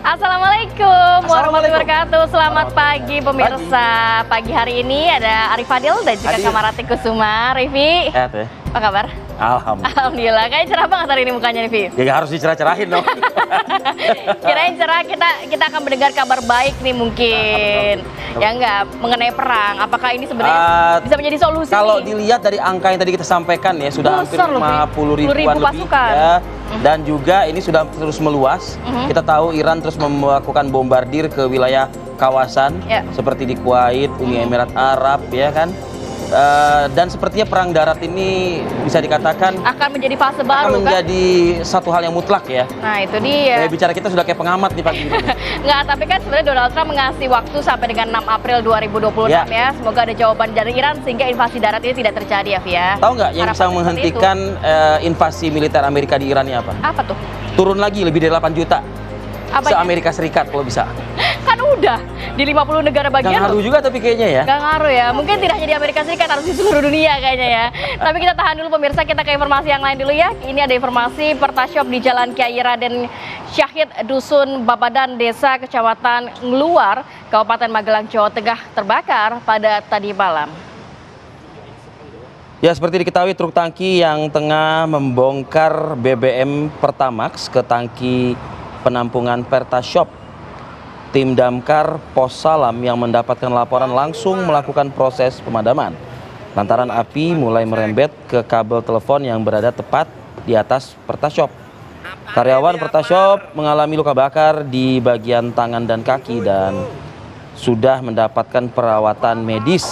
Assalamualaikum warahmatullahi wabarakatuh. Selamat pagi pemirsa. Pagi hari ini ada Arif Fadil dan juga Kamarati Kusuma. Rivi, sehat ya? apa kabar? Alhamdulillah. Alhamdulillah. Kayaknya cerah banget hari ini mukanya Rivi. Ya harus dicerah-cerahin dong. Kirain cerah, kita akan mendengar kabar baik nih mungkin. Ya enggak, mengenai perang. Apakah ini sebenarnya bisa menjadi solusi? Kalau nih? Dilihat dari angka yang tadi kita sampaikan ya, sudah hampir 50 ribuan lebih ya. Dan juga ini sudah terus meluas. Kita tahu Iran terus melakukan bombardir ke wilayah kawasan seperti di Kuwait, Uni Emirat Arab ya kan. Dan sepertinya perang darat ini bisa dikatakan akan menjadi fase baru, akan menjadi satu hal yang mutlak ya. Nah itu dia. Bicara kita sudah kayak pengamat nih pagi ini. Nggak, tapi kan sebenarnya Donald Trump mengasih waktu sampai dengan 6 April 2026 ya. Semoga ada jawaban dari Iran sehingga invasi darat ini tidak terjadi ya, Via. Tahu nggak yang bisa menghentikan invasi militer Amerika di Iran ini apa? Apa tuh? Turun lagi lebih dari 8 juta. Se-Amerika Serikat kalau bisa. Kan udah di 50 negara bagian. Gak ngaruh juga tapi kayaknya ya. Gak ngaruh ya. Mungkin tidak hanya di Amerika Serikat, harus di seluruh dunia kayaknya ya. Tapi kita tahan dulu pemirsa, kita ke informasi yang lain dulu ya. Ini ada informasi Pertashop di Jalan Kiai Raden Syahid, Dusun Babadan, Desa Kecamatan Ngluar, Kabupaten Magelang, Jawa Tengah terbakar pada tadi malam. Ya, seperti diketahui truk tangki yang tengah membongkar BBM Pertamax ke tangki penampungan Pertashop. Tim Damkar Pos Salam yang mendapatkan laporan langsung melakukan proses pemadaman. Lantaran api mulai merembet ke kabel telepon yang berada tepat di atas Pertashop. Karyawan Pertashop mengalami luka bakar di bagian tangan dan kaki dan sudah mendapatkan perawatan medis.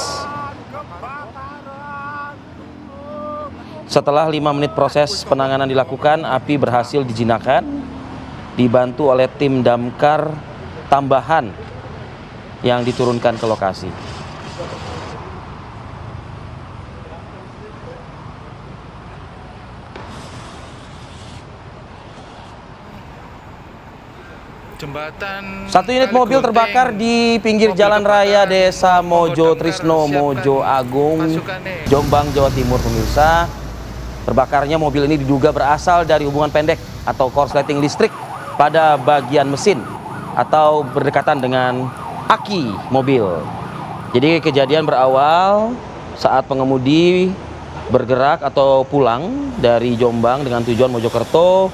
Setelah 5 menit proses penanganan dilakukan, api berhasil dijinakan, dibantu oleh tim damkar tambahan yang diturunkan ke lokasi. Satu unit mobil terbakar di pinggir jalan raya Desa Mojo Trisno, Mojo Agung, Jombang, Jawa Timur pemirsa. Terbakarnya mobil ini diduga berasal dari hubungan pendek atau korsleting listrik pada bagian mesin atau berdekatan dengan aki mobil. Jadi kejadian berawal saat pengemudi bergerak atau pulang dari Jombang dengan tujuan Mojokerto.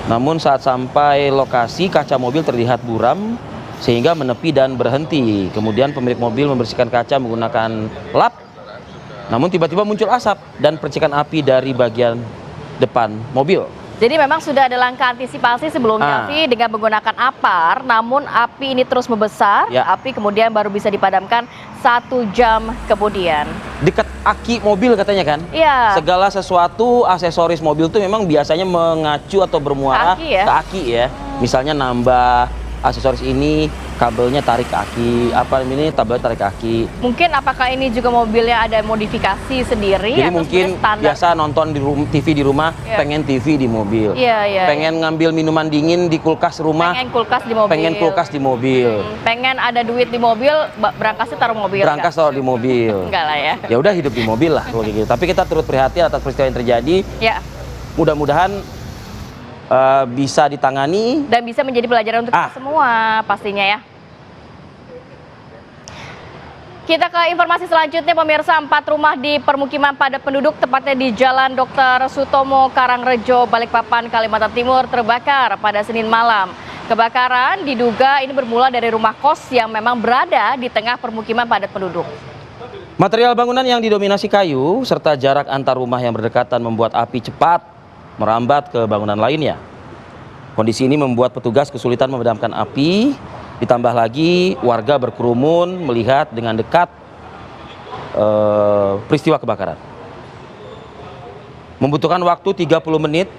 Namun saat sampai lokasi kaca mobil terlihat buram sehingga menepi dan berhenti. Kemudian pemilik mobil membersihkan kaca menggunakan lap. Namun tiba-tiba muncul asap dan percikan api dari bagian depan mobil. Jadi memang sudah ada langkah antisipasi sebelumnya sih dengan menggunakan APAR, namun api ini terus membesar, api kemudian baru bisa dipadamkan 1 jam kemudian. Dekat aki mobil katanya kan? Iya. Segala sesuatu aksesoris mobil itu memang biasanya mengacu atau bermuara ke aki ya. Misalnya nambah aksesoris ini, kabelnya tarik ke aki, apa ini tabelnya tarik ke aki. Mungkin apakah ini juga mobilnya ada modifikasi sendiri? Jadi mungkin biasa nonton di TV di rumah, pengen TV di mobil. Pengen ngambil minuman dingin di kulkas rumah. Pengen kulkas di mobil. Pengen kulkas di mobil. Pengen ada duit di mobil, berangkasnya taruh mobil. Berangkas taruh di mobil. Enggak lah ya. Ya udah hidup di mobil lah kalau gitu. Tapi kita turut prihatin atas peristiwa yang terjadi. Ya. Mudah-mudahan bisa ditangani dan bisa menjadi pelajaran untuk kita semua pastinya ya. Kita ke informasi selanjutnya pemirsa, 4 rumah di permukiman padat penduduk tepatnya di Jalan Dr. Sutomo, Karangrejo, Balikpapan, Kalimantan Timur terbakar pada Senin malam. Kebakaran diduga ini bermula dari rumah kos yang memang berada di tengah permukiman padat penduduk. Material bangunan yang didominasi kayu serta jarak antar rumah yang berdekatan membuat api cepat merambat ke bangunan lainnya. Kondisi ini membuat petugas kesulitan memadamkan api, ditambah lagi warga berkerumun melihat dengan dekat peristiwa kebakaran. Membutuhkan waktu 30 menit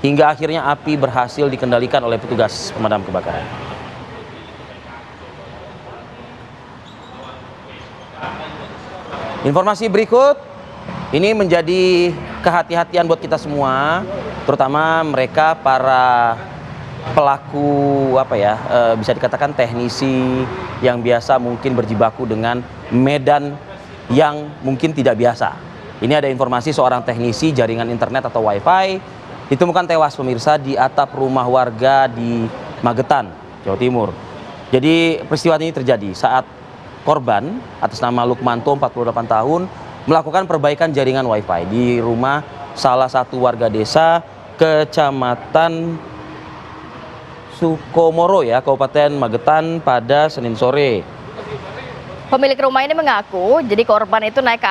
hingga akhirnya api berhasil dikendalikan oleh petugas pemadam kebakaran. Informasi berikut ini menjadi kehati-hatian buat kita semua, terutama mereka para pelaku bisa dikatakan teknisi yang biasa mungkin berjibaku dengan medan yang mungkin tidak biasa. Ini ada informasi seorang teknisi jaringan internet atau wifi ditemukan tewas pemirsa di atap rumah warga di Magetan, Jawa Timur. Jadi peristiwa ini terjadi saat korban atas nama Lukmanto 48 tahun melakukan perbaikan jaringan WiFi di rumah salah satu warga desa Kecamatan Sukomoro ya, Kabupaten Magetan pada Senin sore. Pemilik rumah ini mengaku jadi korban itu naik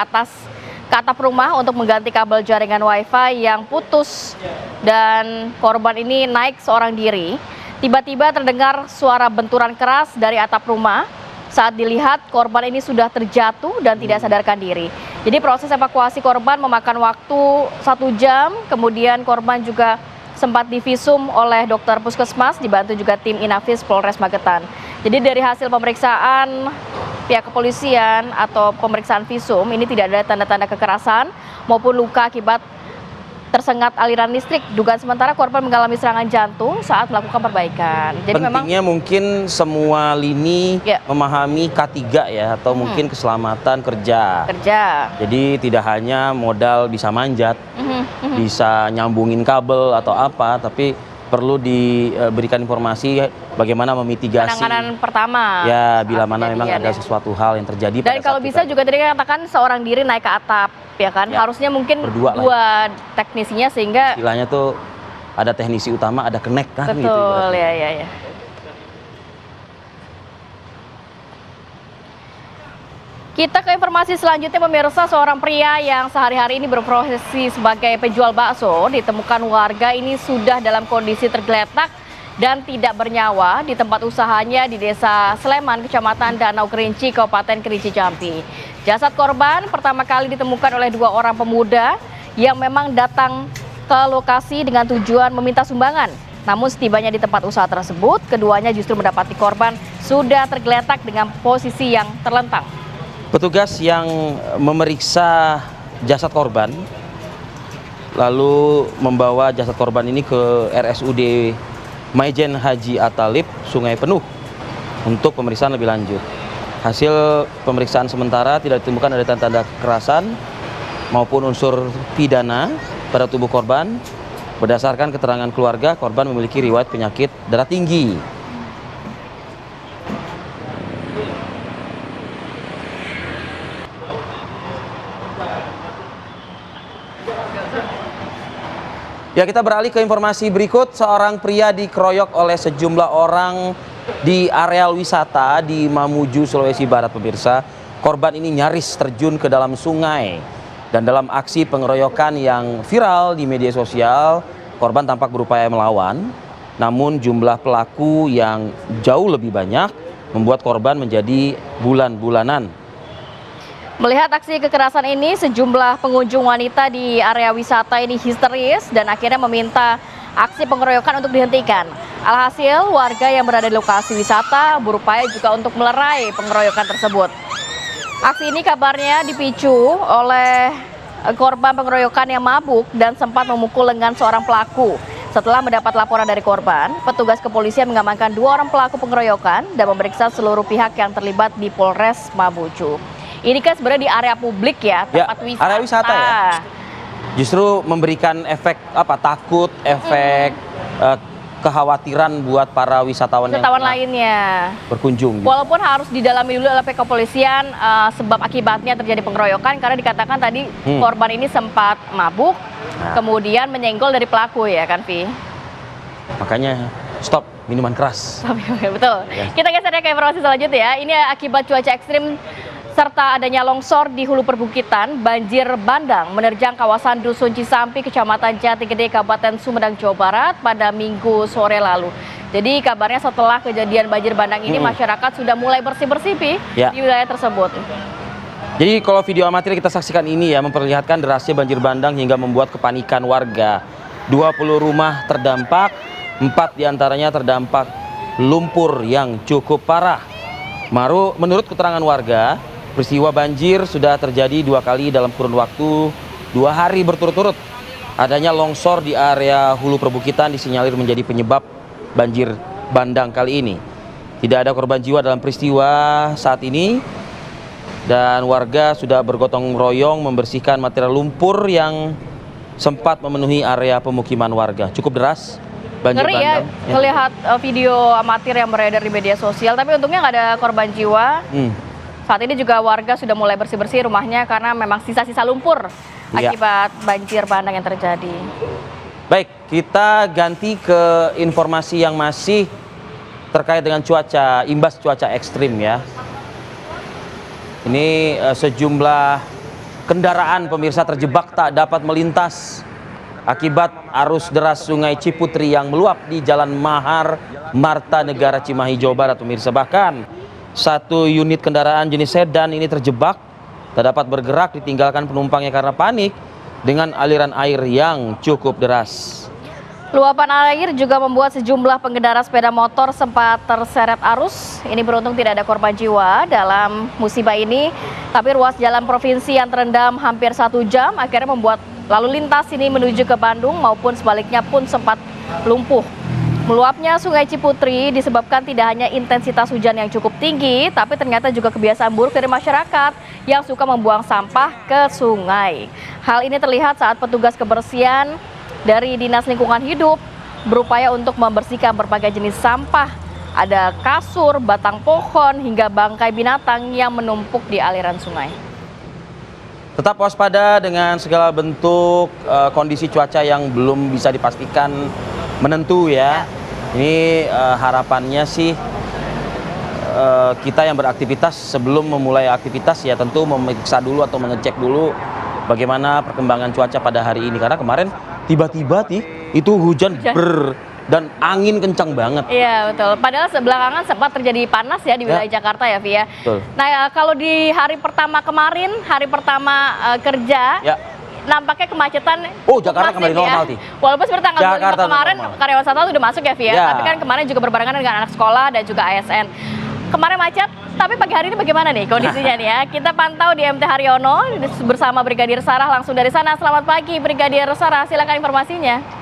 ke atap rumah untuk mengganti kabel jaringan WiFi yang putus, dan korban ini naik seorang diri. Tiba-tiba terdengar suara benturan keras dari atap rumah. Saat dilihat, korban ini sudah terjatuh dan tidak sadarkan diri. Jadi proses evakuasi korban memakan waktu 1 jam, kemudian korban juga sempat divisum oleh dokter puskesmas, dibantu juga tim Inafis Polres Magetan. Jadi dari hasil pemeriksaan pihak kepolisian atau pemeriksaan visum, ini tidak ada tanda-tanda kekerasan maupun luka akibat tersengat aliran listrik. Dugaan sementara korban mengalami serangan jantung saat melakukan perbaikan. Jadi pentingnya mungkin semua lini memahami K3 ya, atau mungkin keselamatan kerja. Jadi tidak hanya modal bisa manjat, bisa nyambungin kabel atau apa, tapi perlu diberikan informasi bagaimana memitigasi penanganan pertama ya bila mana memang ada sesuatu hal yang terjadi. Dan kalau bisa juga tadi katakan seorang diri naik ke atap ya kan, harusnya mungkin dua teknisinya, sehingga istilahnya tuh ada teknisi utama, ada connect kan. Betul, gitu, ya. Kita ke informasi selanjutnya pemirsa, seorang pria yang sehari-hari ini berprofesi sebagai penjual bakso ditemukan warga ini sudah dalam kondisi tergeletak dan tidak bernyawa di tempat usahanya di Desa Sleman, Kecamatan Danau Kerinci, Kabupaten Kerinci Jambi. Jasad korban pertama kali ditemukan oleh 2 orang pemuda yang memang datang ke lokasi dengan tujuan meminta sumbangan. Namun setibanya di tempat usaha tersebut, keduanya justru mendapati korban sudah tergeletak dengan posisi yang terlentang. Petugas yang memeriksa jasad korban lalu membawa jasad korban ini ke RSUD Maijen Haji Atalib Sungai Penuh untuk pemeriksaan lebih lanjut. Hasil pemeriksaan sementara tidak ditemukan ada tanda-tanda kekerasan maupun unsur pidana pada tubuh korban. Berdasarkan keterangan keluarga, korban memiliki riwayat penyakit darah tinggi. Ya, kita beralih ke informasi berikut. Seorang pria dikeroyok oleh sejumlah orang di areal wisata di Mamuju, Sulawesi Barat, pemirsa. Korban ini nyaris terjun ke dalam sungai. Dan dalam aksi pengeroyokan yang viral di media sosial, korban tampak berupaya melawan. Namun jumlah pelaku yang jauh lebih banyak membuat korban menjadi bulan-bulanan. Melihat aksi kekerasan ini, sejumlah pengunjung wanita di area wisata ini histeris dan akhirnya meminta aksi pengeroyokan untuk dihentikan. Alhasil, warga yang berada di lokasi wisata berupaya juga untuk melerai pengeroyokan tersebut. Aksi ini kabarnya dipicu oleh korban pengeroyokan yang mabuk dan sempat memukul lengan seorang pelaku. Setelah mendapat laporan dari korban, petugas kepolisian mengamankan 2 orang pelaku pengeroyokan dan memeriksa seluruh pihak yang terlibat di Polres Mamuju. Ini kan sebenarnya di area publik ya, tempat wisata. Area wisata ya. Justru memberikan efek takut, efek kekhawatiran buat para wisatawan yang lainnya berkunjung. Walaupun harus didalami dulu oleh pihak kepolisian sebab akibatnya terjadi pengeroyokan, karena dikatakan tadi korban ini sempat mabuk, kemudian menyenggol dari pelaku ya kan, Vi? Makanya stop minuman keras. Betul. Kita geser ke informasi selanjutnya ya. Ini akibat cuaca ekstrim serta adanya longsor di hulu perbukitan, banjir bandang menerjang kawasan Dusun Cisampi, Kecamatan Jati Gede, Kabupaten Sumedang, Jawa Barat pada Minggu sore lalu. Jadi kabarnya setelah kejadian banjir bandang ini masyarakat sudah mulai bersih-bersih di wilayah tersebut. Jadi kalau video amatir kita saksikan ini ya memperlihatkan derasnya banjir bandang hingga membuat kepanikan warga. 20 rumah terdampak, 4 diantaranya terdampak lumpur yang cukup parah. Menurut keterangan warga, peristiwa banjir sudah terjadi 2 kali dalam kurun waktu 2 hari berturut-turut. Adanya longsor di area hulu perbukitan disinyalir menjadi penyebab banjir bandang kali ini. Tidak ada korban jiwa dalam peristiwa saat ini, dan warga sudah bergotong royong membersihkan material lumpur yang sempat memenuhi area pemukiman warga. Cukup deras banjir Ngeri ya, bandang. ngelihat video amatir yang beredar di media sosial, tapi untungnya nggak ada korban jiwa. Saat ini juga warga sudah mulai bersih-bersih rumahnya karena memang sisa-sisa lumpur akibat banjir bandang yang terjadi. Baik, kita ganti ke informasi yang masih terkait dengan cuaca, imbas cuaca ekstrim ya. Ini sejumlah kendaraan pemirsa terjebak tak dapat melintas akibat arus deras Sungai Ciputri yang meluap di Jalan Mahar Marta Negara Cimahi, Jawa Barat pemirsa. Bahkan satu unit kendaraan jenis sedan ini terjebak, tak dapat bergerak, ditinggalkan penumpangnya karena panik dengan aliran air yang cukup deras. Luapan air juga membuat sejumlah pengendara sepeda motor sempat terseret arus. Ini beruntung tidak ada korban jiwa dalam musibah ini, tapi ruas jalan provinsi yang terendam hampir 1 jam akhirnya membuat lalu lintas ini menuju ke Bandung maupun sebaliknya pun sempat lumpuh. Meluapnya Sungai Ciputri disebabkan tidak hanya intensitas hujan yang cukup tinggi, tapi ternyata juga kebiasaan buruk dari masyarakat yang suka membuang sampah ke sungai. Hal ini terlihat saat petugas kebersihan dari Dinas Lingkungan Hidup berupaya untuk membersihkan berbagai jenis sampah. Ada kasur, batang pohon, hingga bangkai binatang yang menumpuk di aliran sungai. Tetap waspada dengan segala bentuk kondisi cuaca yang belum bisa dipastikan menentu ya. Ini harapannya sih kita yang beraktivitas sebelum memulai aktivitas ya tentu memeriksa dulu atau mengecek dulu bagaimana perkembangan cuaca pada hari ini, karena kemarin tiba-tiba itu hujan dan angin kencang banget. Iya betul, padahal belakangan sempat terjadi panas ya di wilayah Jakarta ya Via. Betul. Nah kalau di hari pertama kemarin, hari pertama kerja, nampaknya kemacetan. Jakarta kembali normal sih. Walaupun seperti tanggal 25 kemarin normal. karyawan satu udah masuk ya Via, tapi kan kemarin juga berbarengan dengan anak sekolah dan juga ASN. Kemarin macet, tapi pagi hari ini bagaimana nih kondisinya nih ya? Kita pantau di MT Haryono bersama Brigadir Sarah langsung dari sana. Selamat pagi Brigadir Sarah, silakan informasinya.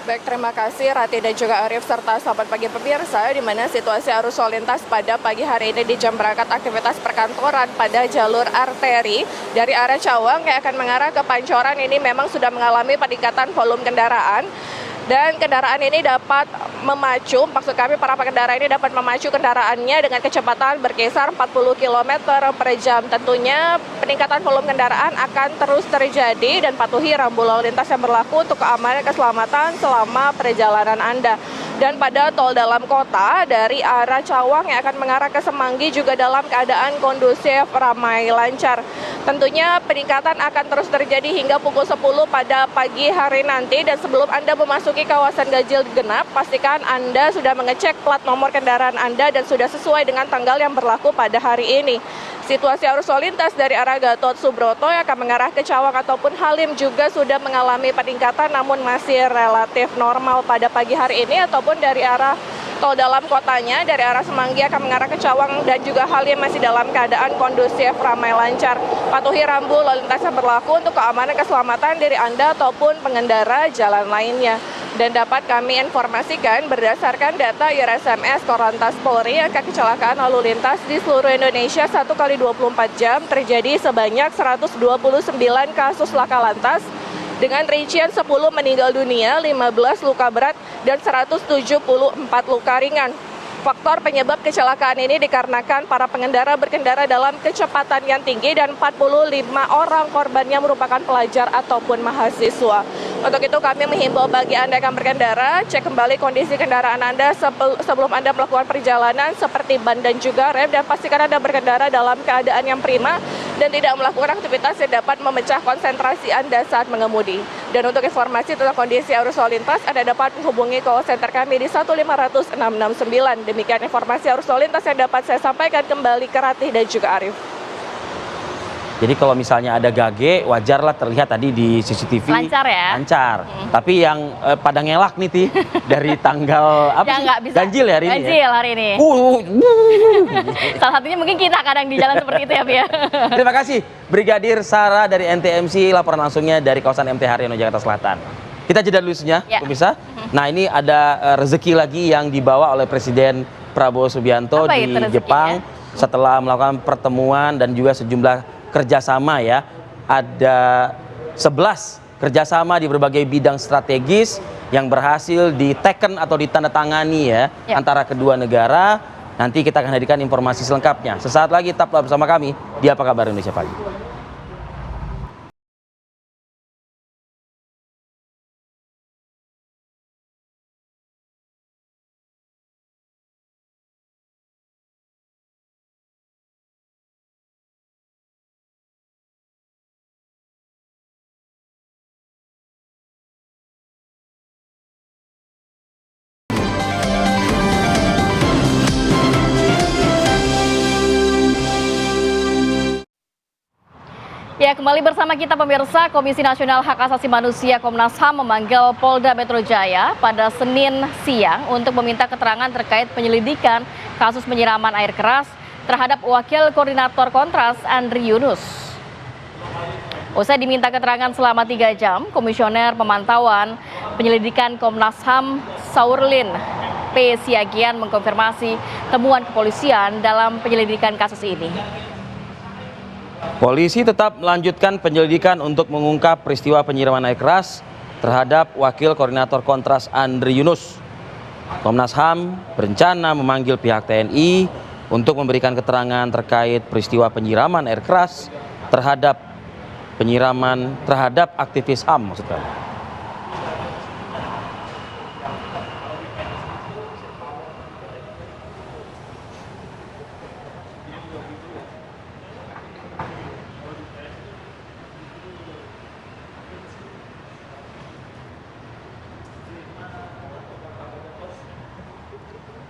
Baik, terima kasih Rati dan juga Arif serta selamat pagi pemirsa, di mana situasi arus lalu lintas pada pagi hari ini di jam berangkat aktivitas perkantoran pada jalur arteri dari arah Cawang yang akan mengarah ke Pancoran ini memang sudah mengalami peningkatan volume kendaraan. Dan kendaraan ini dapat memacu, maksud kami para pengendara ini dapat memacu kendaraannya dengan kecepatan berkisar 40 km per jam. Tentunya peningkatan volume kendaraan akan terus terjadi dan patuhi rambu lalu lintas yang berlaku untuk keamanan dan keselamatan selama perjalanan Anda. Dan pada tol dalam kota dari arah Cawang yang akan mengarah ke Semanggi juga dalam keadaan kondusif, ramai, lancar. Tentunya peningkatan akan terus terjadi hingga pukul 10 pada pagi hari nanti. Dan sebelum Anda memasuki kawasan ganjil genap, pastikan Anda sudah mengecek plat nomor kendaraan Anda dan sudah sesuai dengan tanggal yang berlaku pada hari ini. Situasi arus lalu lintas dari arah Gatot Subroto yang akan mengarah ke Cawang ataupun Halim juga sudah mengalami peningkatan namun masih relatif normal pada pagi hari ini, ataupun dari arah tol dalam kotanya dari arah Semanggi akan mengarah ke Cawang dan juga Halim masih dalam keadaan kondusif, ramai, lancar. Patuhi rambu lalu lintas yang berlaku untuk keamanan keselamatan diri Anda ataupun pengendara jalan lainnya. Dan dapat kami informasikan berdasarkan data IRSMS Korlantas Polri, angka kecelakaan lalu lintas di seluruh Indonesia 1 kali 24 jam terjadi sebanyak 129 kasus laka lantas dengan rincian 10 meninggal dunia, 15 luka berat, dan 174 luka ringan. Faktor penyebab kecelakaan ini dikarenakan para pengendara berkendara dalam kecepatan yang tinggi dan 45 orang korbannya merupakan pelajar ataupun mahasiswa. Untuk itu kami menghimbau bagi Anda yang berkendara, cek kembali kondisi kendaraan Anda sebelum Anda melakukan perjalanan seperti ban dan juga rem, dan pastikan Anda berkendara dalam keadaan yang prima dan tidak melakukan aktivitas yang dapat memecah konsentrasi Anda saat mengemudi. Dan untuk informasi tentang kondisi arus lalu lintas, Anda dapat menghubungi call center kami di 1500669. Demikian informasi arus lalu lintas yang dapat saya sampaikan. Kembali ke Ratih dan juga Arif. Jadi kalau misalnya ada gage, wajarlah terlihat tadi di CCTV. Lancar ya? Lancar. Tapi yang pada ngelak nih Ti, dari tanggal apa sih? Nggak bisa. Ganjil ya hari ini. Ganjil hari ini. Salah satunya mungkin kita kadang di jalan seperti itu ya Pia. Terima kasih Brigadir Sarah dari NTMC, laporan langsungnya dari kawasan MT Haryono, Jakarta Selatan. Kita jeda dulu ya, pemirsa. Nah ini ada rezeki lagi yang dibawa oleh Presiden Prabowo Subianto di Jepang setelah melakukan pertemuan dan juga sejumlah kerjasama ya. ada 11 kerjasama di berbagai bidang strategis yang berhasil diteken atau ditandatangani ya antara kedua negara. Nanti kita akan hadirkan informasi selengkapnya. Sesaat lagi tetaplah bersama kami di Apa Kabar Indonesia Pagi. Ya, kembali bersama kita pemirsa. Komisi Nasional Hak Asasi Manusia Komnas HAM memanggil Polda Metro Jaya pada Senin siang untuk meminta keterangan terkait penyelidikan kasus penyiraman air keras terhadap Wakil Koordinator Kontras Andri Yunus. Usai diminta keterangan selama 3 jam, Komisioner Pemantauan Penyelidikan Komnas HAM Saurlin P. Siagian mengkonfirmasi temuan kepolisian dalam penyelidikan kasus ini. Polisi tetap melanjutkan penyelidikan untuk mengungkap peristiwa penyiraman air keras terhadap Wakil Koordinator Kontras Andri Yunus. Komnas HAM berencana memanggil pihak TNI untuk memberikan keterangan terkait peristiwa penyiraman air keras terhadap aktivis HAM maksudnya.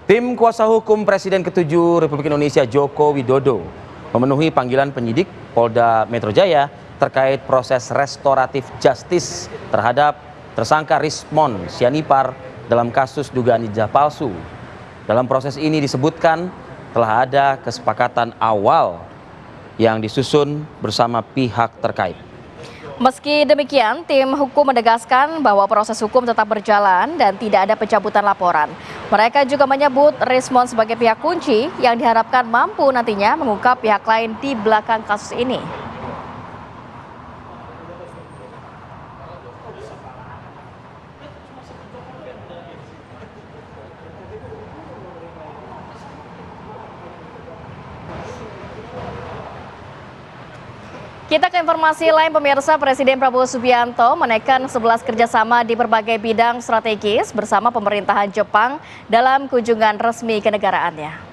Tim kuasa hukum Presiden ke-7 Republik Indonesia Joko Widodo memenuhi panggilan penyidik Polda Metro Jaya terkait proses restoratif justice terhadap tersangka Rismon Sianipar dalam kasus dugaan ijazah palsu. Dalam proses ini disebutkan telah ada kesepakatan awal yang disusun bersama pihak terkait. Meski demikian, tim hukum menegaskan bahwa proses hukum tetap berjalan dan tidak ada pencabutan laporan. Mereka juga menyebut Rismon sebagai pihak kunci yang diharapkan mampu nantinya mengungkap pihak lain di belakang kasus ini. Kita ke informasi lain pemirsa. Presiden Prabowo Subianto menaikkan 11 kerjasama di berbagai bidang strategis bersama pemerintahan Jepang dalam kunjungan resmi kenegaraannya.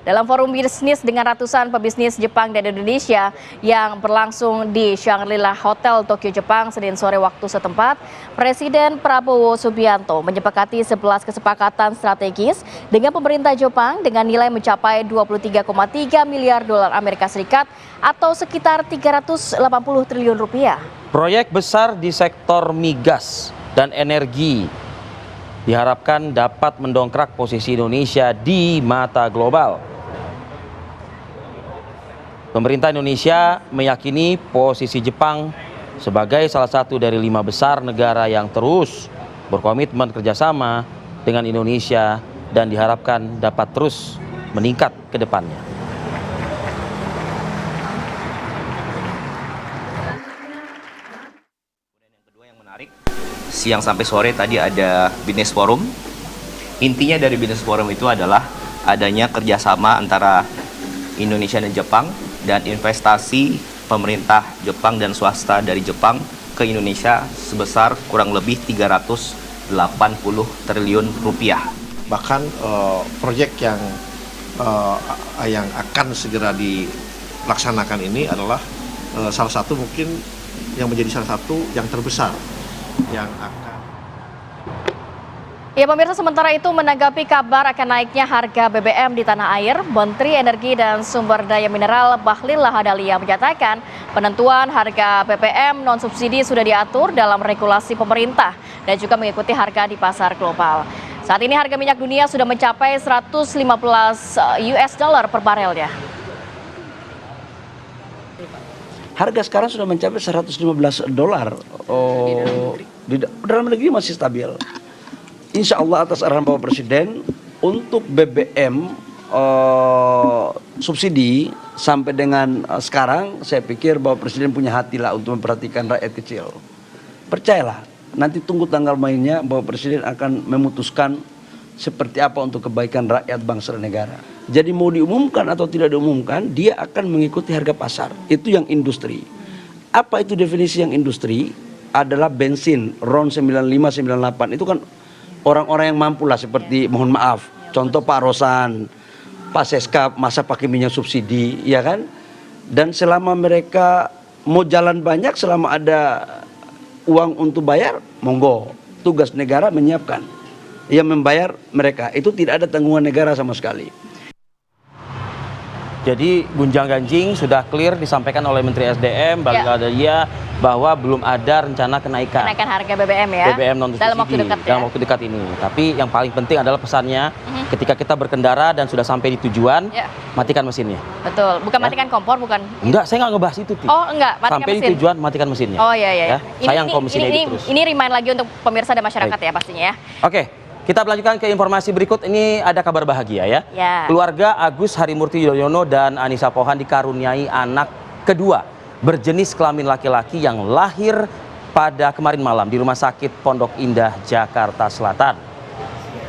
Dalam forum bisnis dengan ratusan pebisnis Jepang dan Indonesia yang berlangsung di Shangri-La Hotel Tokyo, Jepang, Senin sore waktu setempat, Presiden Prabowo Subianto menyepakati 11 kesepakatan strategis dengan pemerintah Jepang dengan nilai mencapai 23,3 miliar dolar Amerika Serikat atau sekitar 380 triliun rupiah. Proyek besar di sektor migas dan energi diharapkan dapat mendongkrak posisi Indonesia di mata global. Pemerintah Indonesia meyakini posisi Jepang sebagai salah satu dari 5 besar negara yang terus berkomitmen kerjasama dengan Indonesia dan diharapkan dapat terus meningkat ke depannya. Yang kedua yang menarik, siang sampai sore tadi ada Business Forum. Intinya dari Business Forum itu adalah adanya kerjasama antara Indonesia dan Jepang dan investasi pemerintah Jepang dan swasta dari Jepang ke Indonesia sebesar kurang lebih 380 triliun rupiah. Bahkan proyek yang akan segera dilaksanakan ini adalah salah satu mungkin yang menjadi salah satu yang terbesar yang akan. Ya pemirsa, sementara itu menanggapi kabar akan naiknya harga BBM di tanah air, Menteri Energi dan Sumber Daya Mineral Bahlil Lahadalia menyatakan penentuan harga BBM non-subsidi sudah diatur dalam regulasi pemerintah dan juga mengikuti harga di pasar global. Saat ini harga minyak dunia sudah mencapai 115 US dollar per barelnya. Harga sekarang sudah mencapai 115 dolar. Di dalam negeri masih stabil. Insya Allah atas arahan Bapak Presiden untuk BBM subsidi sampai dengan sekarang saya pikir bahwa Presiden punya hati lah untuk memperhatikan rakyat kecil. Percayalah, nanti tunggu tanggal mainnya bahwa Presiden akan memutuskan seperti apa untuk kebaikan rakyat bangsa dan negara. Jadi mau diumumkan atau tidak diumumkan, dia akan mengikuti harga pasar. Itu yang industri. Apa itu definisi yang industri? Adalah bensin RON 95, 98. Itu kan orang-orang yang mampu lah, seperti mohon maaf, contoh Pak Rosan, Pak Seskap, masa pakai minyak subsidi, ya kan? Dan selama mereka mau jalan banyak, selama ada uang untuk bayar, monggo. Tugas negara menyiapkan. Yang membayar mereka, itu tidak ada tanggungan negara sama sekali. Jadi gunjang-ganjing sudah clear disampaikan oleh Menteri SDM Balikadaya bahwa belum ada rencana kenaikan harga BBM ya. BBM non subsidi dalam waktu dekat ya. dalam waktu dekat ini. Tapi yang paling penting adalah pesannya ketika kita berkendara dan sudah sampai di tujuan, matikan mesinnya. Betul, bukan matikan kompor, bukan. Enggak, saya nggak ngebahas itu. Ti. Oh, enggak, matikan sampai mesin. di tujuan matikan mesinnya. Oh iya. Ya? Sayang kalau mesinnya ini, terus. ini remind lagi untuk pemirsa dan masyarakat ya pastinya ya. Oke. Kita melanjutkan ke informasi berikut. Ini ada kabar bahagia ya. Keluarga Agus Harimurti Yudhoyono dan Anissa Pohan dikaruniai anak kedua berjenis kelamin laki-laki yang lahir pada kemarin malam di Rumah Sakit Pondok Indah, Jakarta Selatan.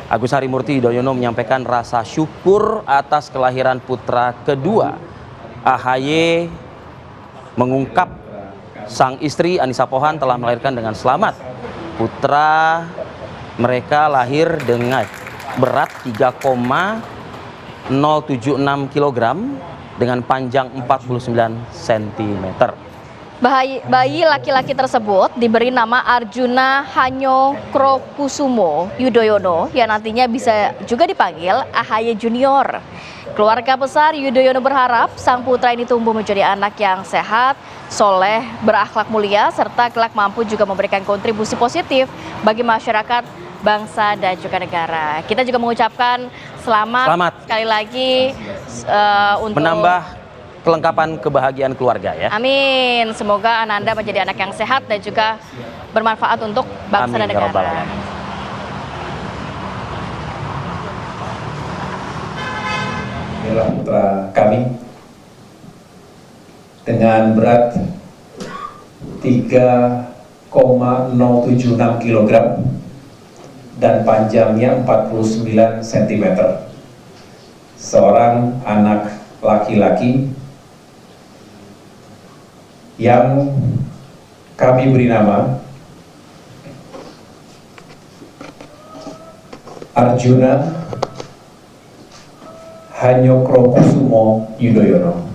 Agus Harimurti Yudhoyono menyampaikan rasa syukur atas kelahiran putra kedua. AHY mengungkap sang istri Anissa Pohan telah melahirkan dengan selamat. Putra mereka lahir dengan berat 3,076 kg dengan panjang 49 cm. Bayi laki-laki tersebut diberi nama Arjuna Hanyo Krokusumo Yudhoyono yang nantinya bisa juga dipanggil AHY Junior. Keluarga besar Yudhoyono berharap sang putra ini tumbuh menjadi anak yang sehat, soleh, berakhlak mulia, serta kelak mampu juga memberikan kontribusi positif bagi masyarakat, bangsa dan juga negara. Kita juga mengucapkan selamat sekali lagi untuk menambah kelengkapan kebahagiaan keluarga ya. Amin. Semoga Ananda menjadi anak yang sehat dan juga bermanfaat untuk bangsa dan negara. Inilah putra kami dengan berat 3,076 kg dan panjangnya 49 cm. Seorang anak laki-laki yang kami beri nama Arjuna Hanyo Krokusumo Yudhoyono.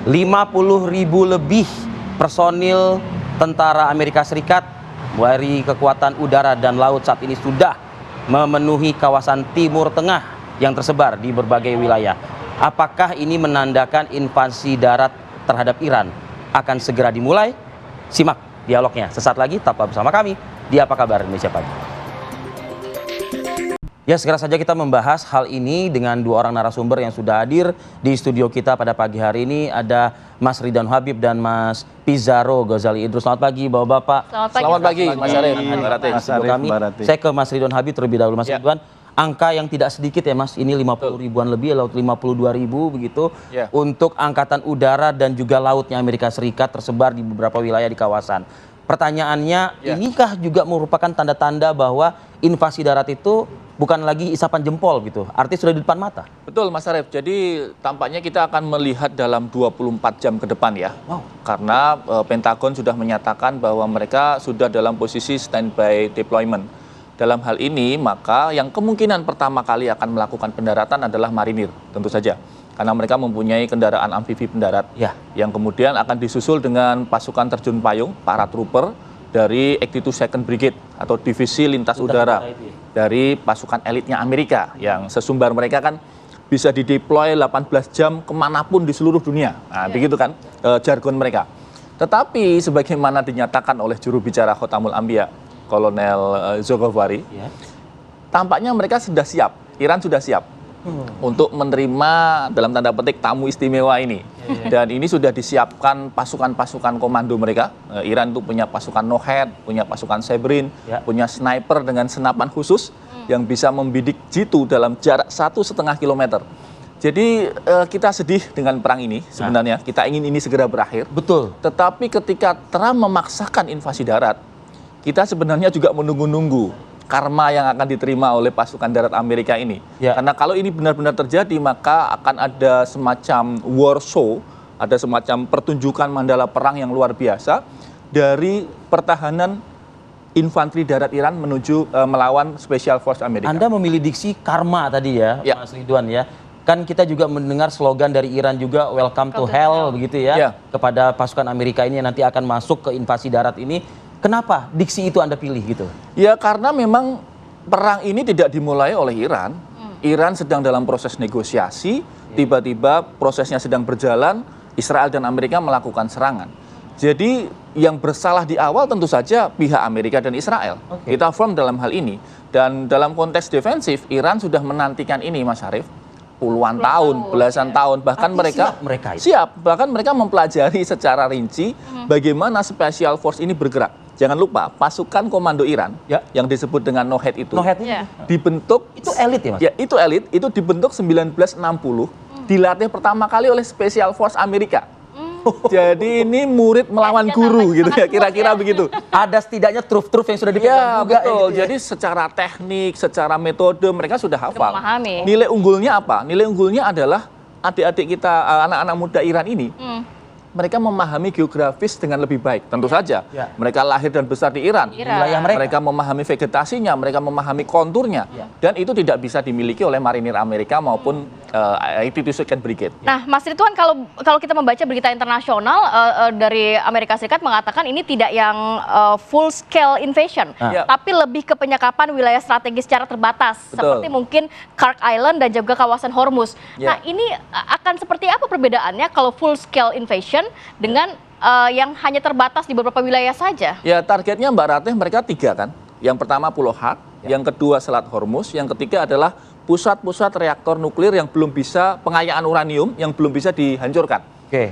50.000 lebih personil tentara Amerika Serikat dari kekuatan udara dan laut saat ini sudah memenuhi kawasan Timur Tengah yang tersebar di berbagai wilayah. Apakah ini menandakan invasi darat terhadap Iran akan segera dimulai? Simak dialognya sesaat lagi, tetaplah bersama kami di Apa Kabar Indonesia Pagi. Ya, segera saja kita membahas hal ini dengan dua orang narasumber yang sudah hadir di studio kita pada pagi hari ini. Ada Mas Ridwan Habib dan Mas Pizarro Ghazali Idrus. Selamat pagi Bapak-Bapak. Selamat pagi Mas Arif. Saya ke Mas Ridwan Habib terlebih dahulu. Mas Ridwan, angka yang tidak sedikit ya Mas, ini 50 ribuan lebih, laut 52 ribu begitu, untuk angkatan udara dan juga lautnya Amerika Serikat tersebar di beberapa wilayah di kawasan. Pertanyaannya, inikah juga merupakan tanda-tanda bahwa invasi darat itu bukan lagi isapan jempol gitu, artinya sudah di depan mata? Betul Mas Arif, jadi tampaknya kita akan melihat dalam 24 jam ke depan ya. Karena Pentagon sudah menyatakan bahwa mereka sudah dalam posisi standby deployment. Dalam hal ini maka yang kemungkinan pertama kali akan melakukan pendaratan adalah marinir tentu saja. Karena mereka mempunyai kendaraan amfibi pendarat yang kemudian akan disusul dengan pasukan terjun payung, para trooper dari 82nd Brigade atau Divisi Lintas Udara dari pasukan elitnya Amerika yang sesumbar mereka kan bisa dideploy 18 jam kemanapun di seluruh dunia. Nah, begitu kan jargon mereka. Tetapi sebagaimana dinyatakan oleh juru bicara Khotamul Anbiya, Kolonel Zogovari, tampaknya mereka sudah siap, Iran sudah siap untuk menerima dalam tanda petik tamu istimewa ini. Dan ini sudah disiapkan pasukan-pasukan komando mereka. Iran itu punya pasukan Nohed, punya pasukan Sebrin, punya sniper dengan senapan khusus, yang bisa membidik jitu dalam jarak 1,5 kilometer. Jadi kita sedih dengan perang ini sebenarnya. Kita ingin ini segera berakhir. Betul. Tetapi ketika Trump memaksakan invasi darat, kita sebenarnya juga menunggu-nunggu karma yang akan diterima oleh pasukan darat Amerika ini. Karena kalau ini benar-benar terjadi, maka akan ada semacam war show, ada semacam pertunjukan mandala perang yang luar biasa dari pertahanan infanteri darat Iran menuju melawan Special Force Amerika. Anda memilih diksi karma tadi ya, Mas Ridwan ya. Kan kita juga mendengar slogan dari Iran juga, welcome to hell, begitu ya, kepada pasukan Amerika ini yang nanti akan masuk ke invasi darat ini. Kenapa diksi itu Anda pilih gitu? Ya karena memang perang ini tidak dimulai oleh Iran. Iran sedang dalam proses negosiasi, tiba-tiba prosesnya sedang berjalan, Israel dan Amerika melakukan serangan. Jadi yang bersalah di awal tentu saja pihak Amerika dan Israel. Kita firm dalam hal ini. Dan dalam konteks defensif, Iran sudah menantikan ini, Mas Arief, puluhan tahun, belasan tahun, bahkan mereka siap, bahkan mereka mempelajari secara rinci bagaimana Special Force ini bergerak. Jangan lupa pasukan komando Iran yang disebut dengan Nohed itu dibentuk, itu elit ya Mas? Ya, itu elit, itu dibentuk 1960, dilatih pertama kali oleh Special Force Amerika. Jadi ini murid melawan guru gitu ya, kira-kira begitu. Ada setidaknya truf-truf yang sudah dipegang juga. Betul. Ya. Jadi secara teknik, secara metode mereka sudah hafal. Memahami. Nilai unggulnya apa? Nilai unggulnya adalah adik-adik kita, anak-anak muda Iran ini. Mereka memahami geografis dengan lebih baik, tentu saja. Mereka lahir dan besar di Iran. Wilayah mereka memahami vegetasinya, mereka memahami konturnya, dan itu tidak bisa dimiliki oleh marinir Amerika maupun 82nd Brigade. Nah, Mas Ridwan, kalau kita membaca berita internasional dari Amerika Serikat mengatakan ini tidak yang full scale invasion, tapi lebih ke penyekapan wilayah strategis secara terbatas, seperti mungkin Krak Island dan juga kawasan Hormuz. Nah, ini akan seperti apa perbedaannya kalau full scale invasion dengan yang hanya terbatas di beberapa wilayah saja? Ya, targetnya Mbak Ratih mereka 3 kan. Yang pertama Pulau Hak, yang kedua Selat Hormuz, yang ketiga adalah pusat-pusat reaktor nuklir yang belum bisa, pengayaan uranium yang belum bisa dihancurkan.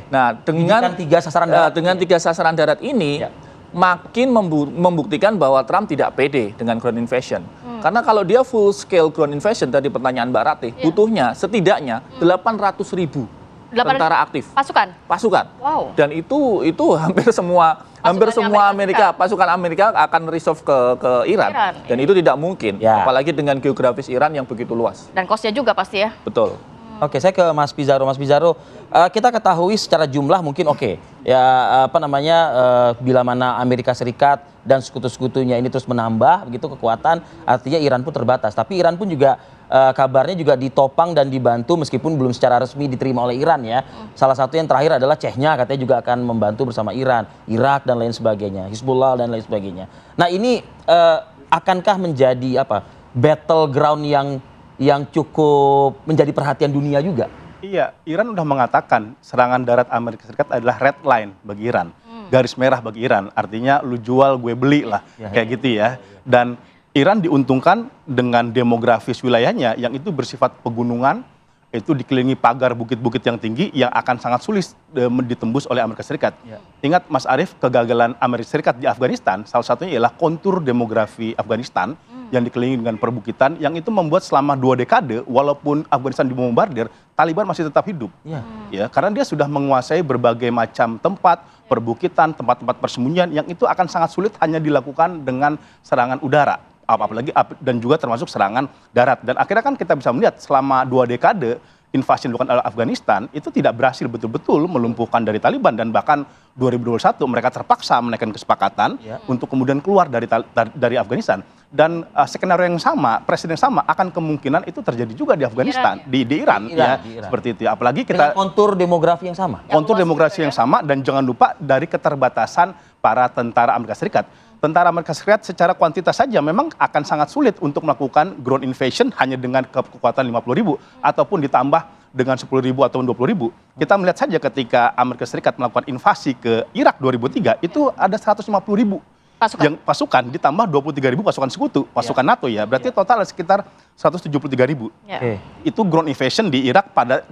Nah, dengan 3 sasaran darat. Dengan 3 sasaran darat ini makin membuktikan bahwa Trump tidak pede dengan ground invasion. Karena kalau dia full scale ground invasion, tadi pertanyaan Mbak Ratih, butuhnya setidaknya 800.000 tentara aktif. Pasukan. Wow. Dan itu hampir semua Amerika, pasukan Amerika akan reserve ke Iran. Dan itu tidak mungkin, apalagi dengan geografis Iran yang begitu luas. Dan kosnya juga pasti ya. Betul. Oke, saya ke Mas Pizarro. Mas Pizarro, kita ketahui secara jumlah mungkin bila mana Amerika Serikat dan sekutu-sekutunya ini terus menambah begitu kekuatan, artinya Iran pun terbatas. Tapi Iran pun juga kabarnya juga ditopang dan dibantu meskipun belum secara resmi diterima oleh Iran ya. Salah satu yang terakhir adalah Chechnya katanya juga akan membantu bersama Iran, Irak dan lain sebagainya, Hizbullah dan lain sebagainya. Nah, ini akankah menjadi battleground yang cukup menjadi perhatian dunia juga? Iya, Iran sudah mengatakan serangan darat Amerika Serikat adalah red line bagi Iran, garis merah bagi Iran. Artinya lu jual gue beli lah, kayak gitu ya. Dan Iran diuntungkan dengan demografis wilayahnya yang itu bersifat pegunungan, itu dikelilingi pagar bukit-bukit yang tinggi yang akan sangat sulit ditembus oleh Amerika Serikat. Ingat Mas Arief, kegagalan Amerika Serikat di Afghanistan, salah satunya ialah kontur demografi Afghanistan yang dikelilingi dengan perbukitan, yang itu membuat selama 2 dekade, walaupun Afghanistan dibombardir, Taliban masih tetap hidup. Ya, karena dia sudah menguasai berbagai macam tempat, perbukitan, tempat-tempat persembunyian, yang itu akan sangat sulit hanya dilakukan dengan serangan udara. Apalagi dan juga termasuk serangan darat. Dan akhirnya kan kita bisa melihat selama 2 dekade invasi yang dilakukan oleh Afghanistan itu tidak berhasil betul-betul melumpuhkan dari Taliban, dan bahkan 2021 mereka terpaksa menaikkan kesepakatan untuk kemudian keluar dari Afghanistan. Dan skenario yang sama, presiden yang sama akan kemungkinan itu terjadi juga di Afghanistan, di Iran. Seperti itu. Apalagi kita dengan kontur demografi yang sama. Kontur demografi yang sama, dan jangan lupa dari keterbatasan para tentara Amerika Serikat. Tentara Amerika Serikat secara kuantitas saja memang akan sangat sulit untuk melakukan ground invasion hanya dengan kekuatan 50.000 ataupun ditambah dengan 10.000 atau 20.000. Kita melihat saja ketika Amerika Serikat melakukan invasi ke Irak 2003 itu ada 150.000 pasukan ditambah 23.000 pasukan sekutu, pasukan NATO ya. Berarti total sekitar 173.000. Itu ground invasion di Irak pada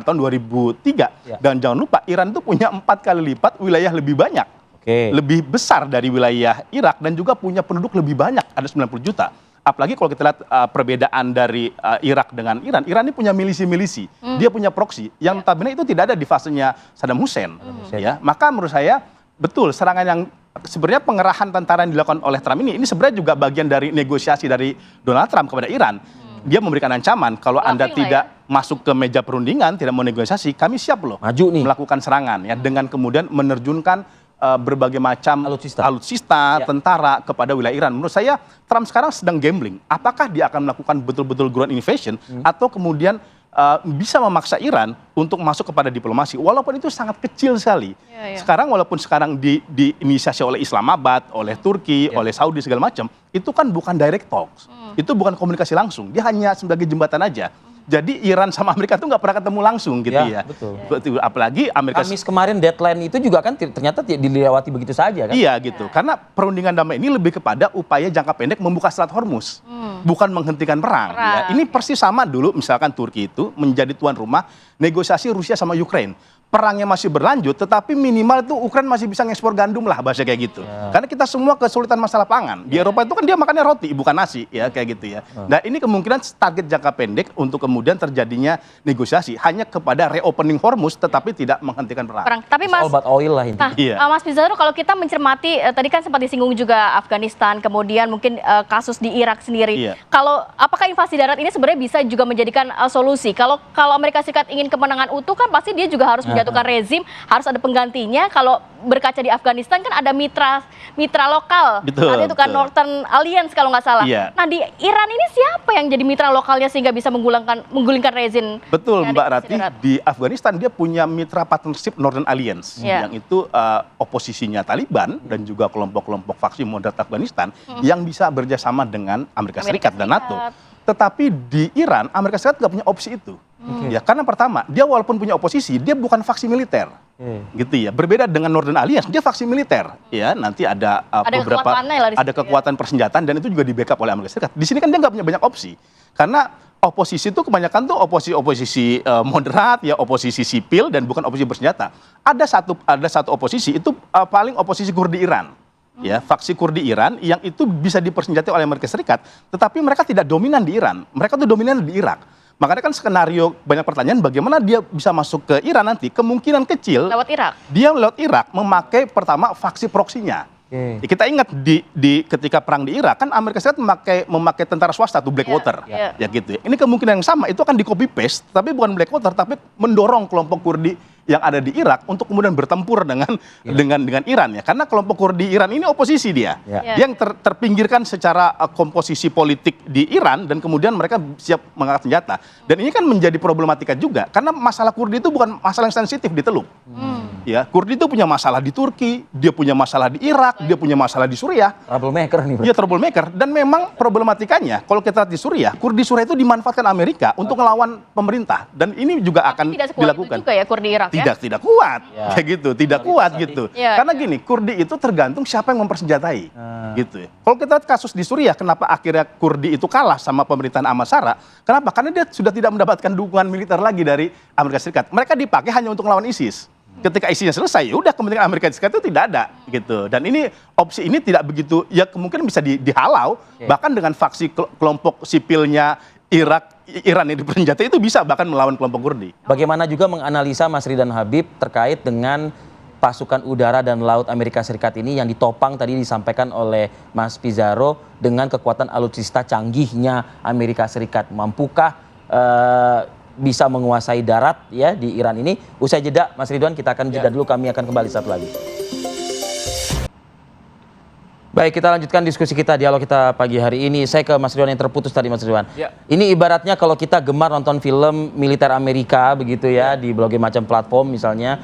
tahun 2003. Dan jangan lupa Iran itu punya 4 kali lipat wilayah lebih banyak. Lebih besar dari wilayah Irak dan juga punya penduduk lebih banyak, ada 90 juta. apalagi kalau kita lihat perbedaan dari Irak dengan Iran ini punya milisi-milisi, dia punya proksi yang notabene itu tidak ada di fasenya Saddam Hussein. Ya, maka menurut saya betul serangan yang sebenarnya pengerahan tentara yang dilakukan oleh Trump ini sebenarnya juga bagian dari negosiasi dari Donald Trump kepada Iran. Dia memberikan ancaman kalau Anda tidak masuk ke meja perundingan, tidak mau negosiasi, kami siap loh maju nih melakukan serangan ya dengan kemudian menerjunkan berbagai macam alutsista, tentara kepada wilayah Iran. Menurut saya Trump sekarang sedang gambling. Apakah dia akan melakukan betul-betul ground invasion atau kemudian bisa memaksa Iran untuk masuk kepada diplomasi, walaupun itu sangat kecil sekali. Sekarang walaupun sekarang diinisiasi oleh Islamabad, oleh Turki, oleh Saudi segala macam, itu kan bukan direct talks, itu bukan komunikasi langsung, dia hanya sebagai jembatan aja. Jadi Iran sama Amerika tuh nggak pernah ketemu langsung gitu ya. Betul. Apalagi Amerika. Kamis kemarin deadline itu juga kan ternyata dilewati begitu saja kan? Iya gitu. Karena perundingan damai ini lebih kepada upaya jangka pendek membuka Selat Hormuz, bukan menghentikan perang. Ya. Ini persis sama dulu misalkan Turki itu menjadi tuan rumah negosiasi Rusia sama Ukraine. Perangnya masih berlanjut, tetapi minimal itu Ukraina masih bisa ngekspor gandum lah, bahasa kayak gitu. Karena kita semua kesulitan masalah pangan. Di Eropa itu kan dia makannya roti, bukan nasi, ya kayak gitu ya. Nah ini kemungkinan target jangka pendek untuk kemudian terjadinya negosiasi hanya kepada reopening Hormuz, tetapi tidak menghentikan perang. Tapi Mas, obat oil lah intinya. Mas Pizarro, kalau kita mencermati tadi kan sempat disinggung juga Afghanistan, kemudian mungkin kasus di Irak sendiri. Kalau apakah invasi darat ini sebenarnya bisa juga menjadikan solusi? Kalau Amerika Serikat ingin kemenangan utuh kan pasti dia juga harus menjatuhkan rezim, harus ada penggantinya. Kalau berkaca di Afghanistan kan ada mitra lokal. Betul, itu kan Northern Alliance kalau nggak salah. Nah di Iran ini siapa yang jadi mitra lokalnya sehingga bisa menggulingkan rezim? Betul Mbak Rati, di Afghanistan dia punya mitra partnership Northern Alliance yang itu oposisinya Taliban dan juga kelompok-kelompok faksi moderat Afghanistan yang bisa bekerjasama dengan Amerika Serikat dan NATO. Tetapi di Iran, Amerika Serikat nggak punya opsi itu. Ya, karena pertama, dia walaupun punya oposisi, dia bukan faksi militer. Gitu ya. Berbeda dengan Northern Alliance, dia faksi militer. Ya, nanti ada beberapa kekuatan persenjataan dan itu juga di-backup oleh Amerika Serikat. Di sini kan dia nggak punya banyak opsi. Karena oposisi itu kebanyakan tuh oposisi moderat, ya oposisi sipil dan bukan oposisi bersenjata. Ada satu oposisi itu paling oposisi Kurdi Iran. Ya, faksi Kurdi Iran yang itu bisa dipersenjatai oleh Amerika Serikat, tetapi mereka tidak dominan di Iran. Mereka tuh dominan di Irak. Makanya kan skenario banyak pertanyaan bagaimana dia bisa masuk ke Iran nanti, kemungkinan kecil lewat Irak. Dia lewat Irak memakai pertama faksi proksinya. Kita ingat di ketika perang di Irak kan Amerika Serikat memakai tentara swasta tuh Blackwater. Ya gitu ya. Ini kemungkinan yang sama, itu akan di copy paste tapi bukan Blackwater tapi mendorong kelompok Kurdi yang ada di Irak untuk kemudian bertempur dengan Iran ya. Karena kelompok Kurdi Iran ini oposisi dia. Yang terpinggirkan secara komposisi politik di Iran dan kemudian mereka siap mengangkat senjata. Dan ini kan menjadi problematika juga karena masalah Kurdi itu bukan masalah yang sensitif di Teluk. Ya, Kurdi itu punya masalah di Turki, dia punya masalah di Irak, dia punya masalah di Suriah. Troublemaker nih. Iya, troublemaker. Dan memang problematikanya, kalau kita lihat di Suriah, Kurdi Suriah itu dimanfaatkan Amerika untuk melawan pemerintah. Dan ini juga akan dilakukan. Itu juga ya Kurdi Irak tidak kuat, kayak gitu, tidak kuat gitu. Karena gini, Kurdi itu tergantung siapa yang mempersenjatai, gitu ya. Kalau kita lihat kasus di Suriah, kenapa akhirnya Kurdi itu kalah sama pemerintahan Ahmad Shara? Kenapa? Karena dia sudah tidak mendapatkan dukungan militer lagi dari Amerika Serikat. Mereka dipakai hanya untuk melawan ISIS. Ketika isinya selesai, udah kepentingan Amerika Serikat itu tidak ada gitu. Dan ini opsi ini tidak begitu, ya kemungkinan bisa dihalau, bahkan dengan faksi kelompok sipilnya Iran yang dipersenjatai itu bisa bahkan melawan kelompok Kurdi. Bagaimana juga menganalisa Mas Ridan Habib terkait dengan pasukan udara dan laut Amerika Serikat ini yang ditopang tadi disampaikan oleh Mas Pizarro dengan kekuatan alutsista canggihnya Amerika Serikat. Mampukah bisa menguasai darat ya di Iran ini? Usai jeda Mas Ridwan, kita akan jeda dulu, kami akan kembali satu lagi. Baik, kita lanjutkan diskusi kita, dialog kita pagi hari ini. Saya ke Mas Ridwan yang terputus tadi Mas Ridwan. Ini ibaratnya kalau kita gemar nonton film militer Amerika begitu ya di berbagai macam platform misalnya.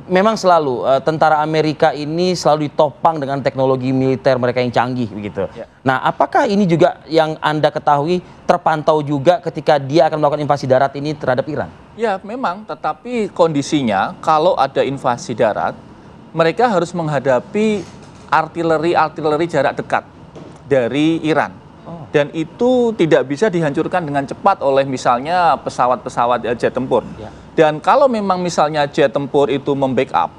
Memang selalu tentara Amerika ini selalu ditopang dengan teknologi militer mereka yang canggih begitu. Nah, apakah ini juga yang Anda ketahui terpantau juga ketika dia akan melakukan invasi darat ini terhadap Iran? Ya, memang, tetapi kondisinya kalau ada invasi darat, mereka harus menghadapi artileri jarak dekat dari Iran. Dan itu tidak bisa dihancurkan dengan cepat oleh misalnya pesawat-pesawat jet tempur. Dan kalau memang misalnya jet tempur itu membackup,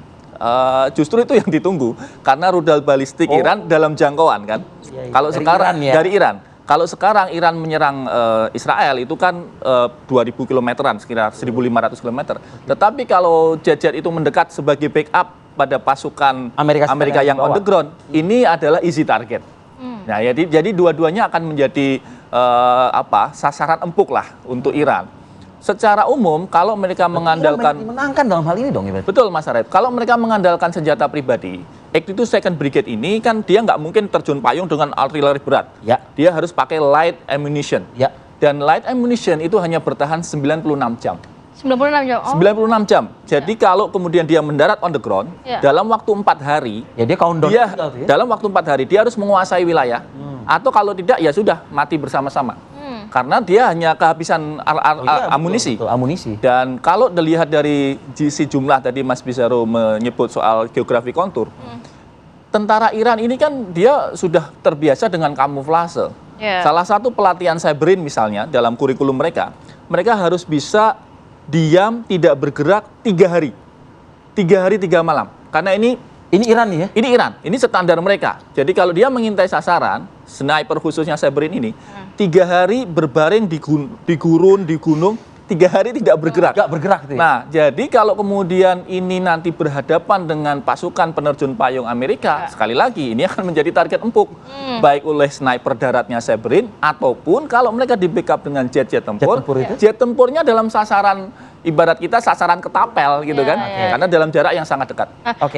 justru itu yang ditunggu. Karena rudal balistik Iran dalam jangkauan kan. Kalau sekarang dari Iran. Kalau sekarang Iran menyerang Israel itu kan 2.000 kilometeran, sekitar 1.500 kilometer. Tetapi kalau jet-jet itu mendekat sebagai backup pada pasukan Amerika yang on the ground, ini adalah easy target. Nah, jadi dua-duanya akan menjadi sasaran empuk lah untuk Iran. Secara umum, kalau mereka mengandalkan menangkan dalam hal ini dong, ya, betul Mas Arif. Kalau mereka mengandalkan senjata pribadi, 82nd Brigade ini kan dia nggak mungkin terjun payung dengan artileri berat. Ya. Dia harus pakai light ammunition. Ya. Dan light ammunition itu hanya bertahan 96 jam. 96 jam. Oh. 96 jam. Jadi kalau kemudian dia mendarat on the ground, dalam waktu 4 hari, ya dia countdown ya? Dalam waktu 4 hari dia harus menguasai wilayah. Atau kalau tidak ya sudah mati bersama-sama. Karena dia hanya kehabisan amunisi. Betul, amunisi. Dan kalau dilihat dari sisi jumlah tadi Mas Bizarro menyebut soal geografi kontur, tentara Iran ini kan dia sudah terbiasa dengan kamuflase. Salah satu pelatihan Cyberin misalnya dalam kurikulum mereka harus bisa diam tidak bergerak 3 hari. 3 hari 3 malam. Karena ini Iran nih ya? Ini Iran, ini standar mereka. Jadi kalau dia mengintai sasaran, sniper khususnya Cyberin ini, 3 hari berbaring di gurun, di gunung, 3 hari tidak bergerak. Nggak bergerak tuh ya? Nah, jadi kalau kemudian ini nanti berhadapan dengan pasukan penerjun payung Amerika, sekali lagi ini akan menjadi target empuk. Baik oleh sniper daratnya Cyberin, ataupun kalau mereka di backup dengan jet-jet tempur, jet tempurnya dalam sasaran, ibarat kita sasaran ketapel gitu kan, karena dalam jarak yang sangat dekat.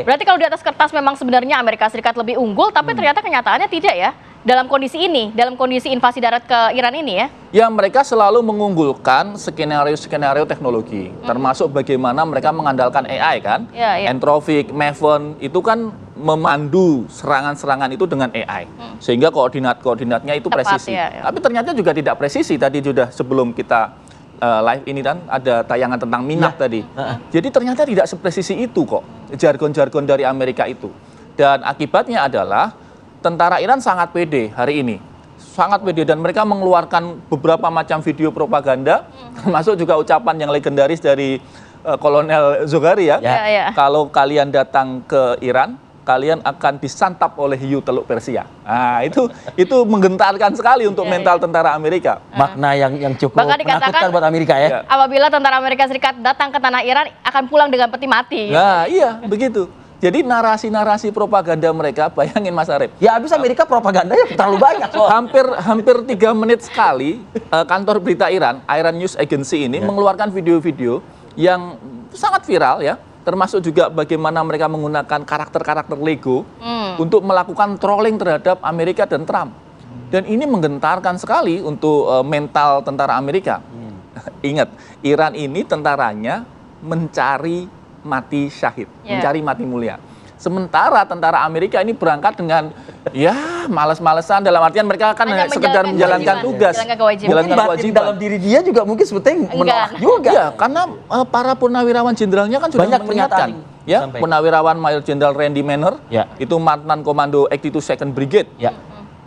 Berarti kalau di atas kertas memang sebenarnya Amerika Serikat lebih unggul, tapi ternyata kenyataannya tidak ya, dalam kondisi ini, dalam kondisi invasi darat ke Iran ini ya? Ya, mereka selalu mengunggulkan skenario-skenario teknologi, termasuk bagaimana mereka mengandalkan AI kan, Anthropic, Maven, itu kan memandu serangan-serangan itu dengan AI, sehingga koordinatnya itu presisi. Tapi ternyata juga tidak presisi, tadi sudah sebelum kita live ini kan ada tayangan tentang minat tadi. Jadi ternyata tidak sepresisi itu kok jargon-jargon dari Amerika itu. Dan akibatnya adalah tentara Iran sangat pede hari ini. Sangat pede dan mereka mengeluarkan beberapa macam video propaganda, termasuk juga ucapan yang legendaris dari Kolonel Zoghari ya. Kalau kalian datang ke Iran, kalian akan disantap oleh hiu teluk Persia. Nah, itu menggentarkan sekali untuk mental tentara Amerika. Makna yang cukup menakutkan buat Amerika ya. Apabila tentara Amerika Serikat datang ke tanah Iran, akan pulang dengan peti mati. Nah, iya, begitu. Jadi narasi-narasi propaganda mereka, bayangin Mas Arif. Ya habis Amerika propagandanya terlalu banyak. Hampir 3 menit sekali kantor berita Iran News Agency ini mengeluarkan video-video yang sangat viral ya. Termasuk juga bagaimana mereka menggunakan karakter-karakter Lego untuk melakukan trolling terhadap Amerika dan Trump. Dan ini menggentarkan sekali untuk mental tentara Amerika. Ingat, Iran ini tentaranya mencari mati syahid, mencari mati mulia. Sementara tentara Amerika ini berangkat dengan ya males-malesan, dalam artian mereka kan hanya sekedar menjalankan tugas, menjalankan kewajiban. Dalam diri dia juga mungkin sebetulnya menolak juga. Ya, karena para purnawirawan jenderalnya kan sudah mengingatkan. Ya, Purnawirawan Mayor Jenderal Randy Manner, itu mantan komando 82nd Brigade,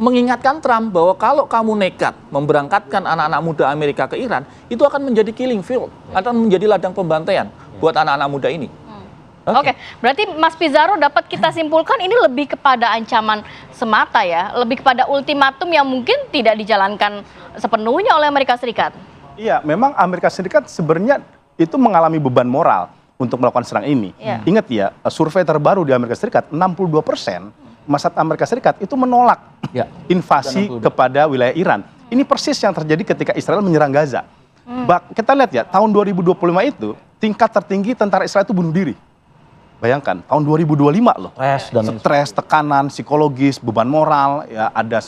mengingatkan Trump bahwa kalau kamu nekat memberangkatkan anak-anak muda Amerika ke Iran, itu akan menjadi killing field, akan menjadi ladang pembantaian buat anak-anak muda ini. Oke, berarti Mas Bizarro dapat kita simpulkan ini lebih kepada ancaman semata ya, lebih kepada ultimatum yang mungkin tidak dijalankan sepenuhnya oleh Amerika Serikat. Iya, memang Amerika Serikat sebenarnya itu mengalami beban moral untuk melakukan serang ini. Ingat ya, survei terbaru di Amerika Serikat, 62% masyarakat Amerika Serikat itu menolak invasi kepada wilayah Iran. Ini persis yang terjadi ketika Israel menyerang Gaza. Kita lihat ya, tahun 2025 itu tingkat tertinggi tentara Israel itu bunuh diri. Bayangkan, tahun 2025 loh. Stres, tekanan, psikologis, beban moral, ya ada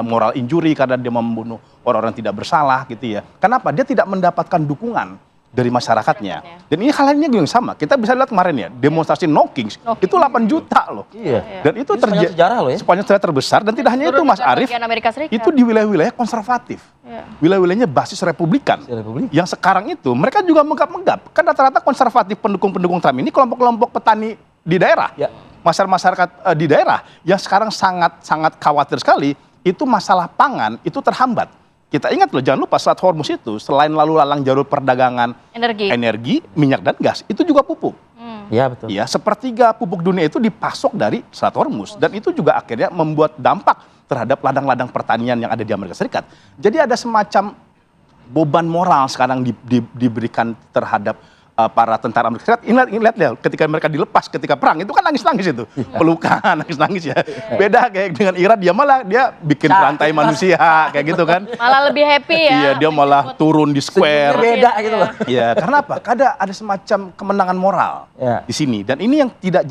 moral injury karena dia membunuh orang-orang tidak bersalah gitu ya. Kenapa? Dia tidak mendapatkan dukungan dari masyarakatnya. Dan ini halnya yang sama. Kita bisa lihat kemarin ya, demonstrasi No Kings itu 8 juta loh. Dan itu terjadi sejarah loh ya. Sepanjang sejarah terbesar dan tidak hanya itu Mas Arief, itu di wilayah-wilayah konservatif. Wilayah-wilayahnya basis Republikan. Yang sekarang itu mereka juga menggap-menggap. Kan rata-rata konservatif pendukung-pendukung Trump ini kelompok-kelompok petani di daerah. Masyarakat di daerah yang sekarang sangat khawatir sekali itu masalah pangan itu terhambat. Kita ingat loh, jangan lupa Selat Hormuz itu selain lalu lalang jalur perdagangan energi, minyak dan gas, itu juga pupuk. Ya, betul. Ya, sepertiga pupuk dunia itu dipasok dari Selat Hormuz, dan itu juga akhirnya membuat dampak terhadap ladang-ladang pertanian yang ada di Amerika Serikat. Jadi ada semacam beban moral sekarang diberikan terhadap para tentara Amerika Serikat. Ingat ya, ketika mereka dilepas ketika perang itu kan nangis-nangis itu, pelukan, nangis-nangis ya. Beda kayak dengan Iran, dia bikin rantai manusia kayak gitu kan. Malah lebih happy ya. Iya, dia malah turun di square. Beda gitu loh. Iya, karena apa? Ada semacam kemenangan moral di sini, dan ini yang tidak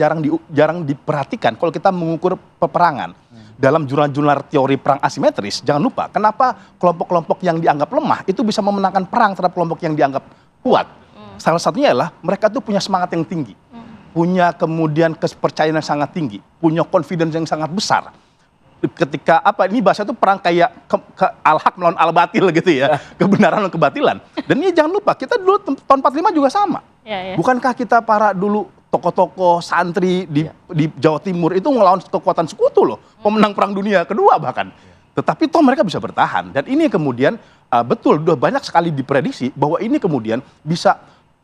jarang diperhatikan kalau kita mengukur peperangan. Dalam jurnal-jurnal teori perang asimetris, jangan lupa kenapa kelompok-kelompok yang dianggap lemah itu bisa memenangkan perang terhadap kelompok yang dianggap kuat. Salah satunya adalah mereka tuh punya semangat yang tinggi, punya kemudian kepercayaan yang sangat tinggi, punya confidence yang sangat besar. Ketika ini bahasa itu perang kayak al-haq melawan al-batil gitu ya, kebenaran dan kebatilan. Dan ini jangan lupa, kita dulu tahun 45 juga sama. Bukankah kita para dulu tokoh-tokoh santri di Jawa Timur itu ngelawan kekuatan sekutu loh, pemenang perang dunia kedua bahkan. Tetapi toh mereka bisa bertahan, dan ini kemudian betul udah banyak sekali diprediksi bahwa ini kemudian bisa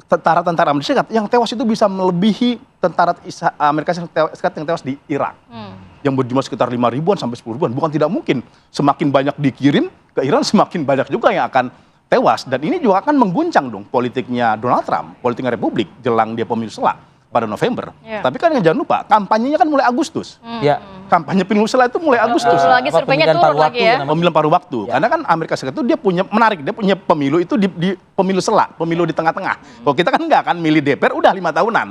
tentara-tentara Amerika Serikat yang tewas itu bisa melebihi tentara Amerika Serikat yang tewas di Irak. Yang berjumlah sekitar 5.000-an sampai 10.000-an. Bukan tidak mungkin, semakin banyak dikirim ke Iran, semakin banyak juga yang akan tewas. Dan ini juga akan mengguncang dong politiknya Donald Trump, politiknya Republik, jelang dia pemilu sela pada November. Tapi kan jangan lupa, kampanyenya kan mulai Agustus. Kampanye pemilu sela itu mulai Agustus. Lagi surveinya turun lagi ya. Pemilihan paruh waktu. Karena kan Amerika Serikat itu dia punya pemilu itu di pemilu sela, pemilu di tengah-tengah. Kalau kita kan enggak kan milih DPR udah 5 tahunan.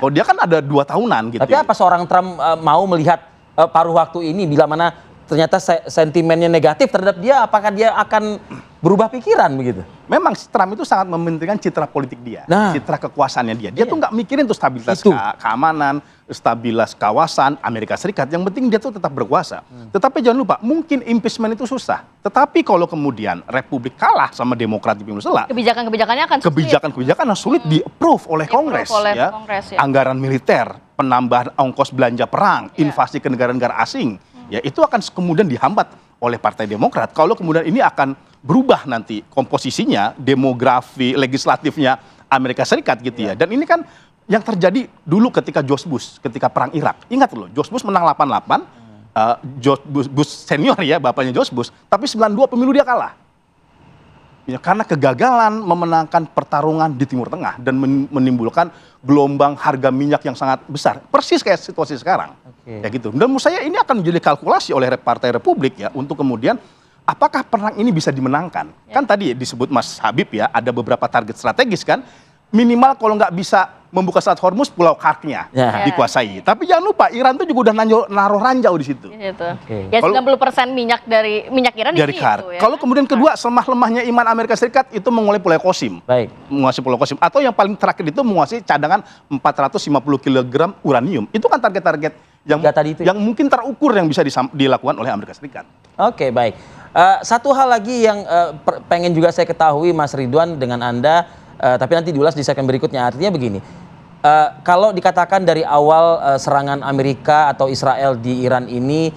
Kalau dia kan ada 2 tahunan gitu. Tapi apa seorang Trump mau melihat paruh waktu ini bila mana ternyata sentimennya negatif terhadap dia, apakah dia akan berubah pikiran begitu? Memang Trump itu sangat mementingkan citra politik dia, citra kekuasaannya dia. Dia tuh nggak mikirin tuh stabilitas keamanan, stabilitas kawasan Amerika Serikat. Yang penting dia tuh tetap berkuasa. Tetapi jangan lupa, mungkin impeachment itu susah. Tetapi kalau kemudian Republik kalah sama Demokrat di pemilu sela, kebijakan-kebijakannya akan sulit. Kebijakan-kebijakan yang sulit di-approve oleh Kongres. Anggaran militer, penambahan ongkos belanja perang, invasi ke negara-negara asing. Ya itu akan kemudian dihambat oleh Partai Demokrat. Kalau kemudian ini akan berubah nanti komposisinya, demografi legislatifnya Amerika Serikat gitu ya. Dan ini kan yang terjadi dulu ketika George Bush, ketika perang Irak. Ingat loh, George Bush menang 88, George Bush senior ya, bapaknya George Bush, tapi 92 pemilu dia kalah. Ya, karena kegagalan memenangkan pertarungan di Timur Tengah dan menimbulkan gelombang harga minyak yang sangat besar. Persis kayak situasi sekarang. Ya gitu. Dan menurut saya ini akan menjadi kalkulasi oleh Partai Republik ya untuk kemudian apakah perang ini bisa dimenangkan. Kan tadi disebut Mas Habib ya, ada beberapa target strategis kan. Minimal kalau nggak bisa membuka Selat Hormuz, Pulau Kark-nya dikuasai. Tapi jangan lupa Iran tuh juga udah naruh ranjau di situ. Ya 90% minyak Iran dari Kark. Ya. Kalau kemudian kedua, selemah-lemahnya iman Amerika Serikat itu menguasai Pulau Qasim. Menguasai Pulau Qasim. Atau yang paling terakhir itu menguasai cadangan 450 kg uranium. Itu kan target-target yang mungkin terukur yang bisa dilakukan oleh Amerika Serikat. Oke, baik. Satu hal lagi yang pengen juga saya ketahui Mas Ridwan dengan Anda, tapi nanti diulas di segmen berikutnya. Artinya begini, kalau dikatakan dari awal serangan Amerika atau Israel di Iran ini,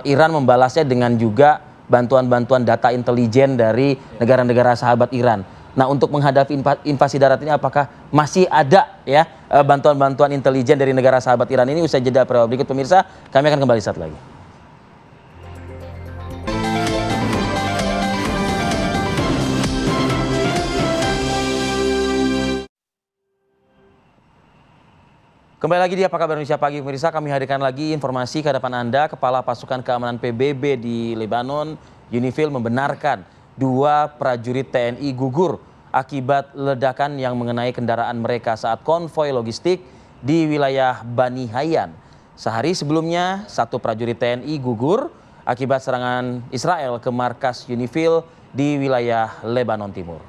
Iran membalasnya dengan juga bantuan-bantuan data intelijen dari negara-negara sahabat Iran. Nah, untuk menghadapi invasi darat ini apakah masih ada ya bantuan-bantuan intelijen dari negara sahabat Iran ini? Usai jeda berikut pemirsa, kami akan kembali saat lagi. Kembali lagi di Apa Kabar Indonesia Pagi pemirsa, kami hadirkan lagi informasi ke hadapan Anda. Kepala Pasukan Keamanan PBB di Lebanon, UNIFIL, membenarkan 2 prajurit TNI gugur akibat ledakan yang mengenai kendaraan mereka saat konvoi logistik di wilayah Bani Hayyan. Sehari sebelumnya, 1 prajurit TNI gugur akibat serangan Israel ke markas UNIFIL di wilayah Lebanon Timur.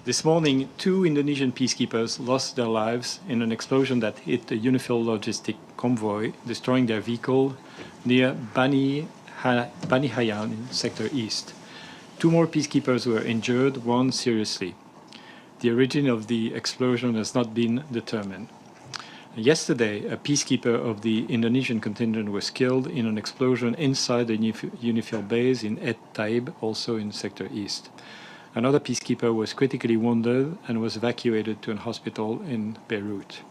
This morning, 2 Indonesian peacekeepers lost their lives in an explosion that hit a UNIFIL logistic convoy, destroying their vehicle near Bani Hayyan in Sector East. 2 more peacekeepers were injured, 1 seriously. The origin of the explosion has not been determined. Yesterday, a peacekeeper of the Indonesian contingent was killed in an explosion inside the UNIFIL base in Et Taib, also in Sector East. Another peacekeeper was critically wounded and was evacuated to a hospital in Beirut.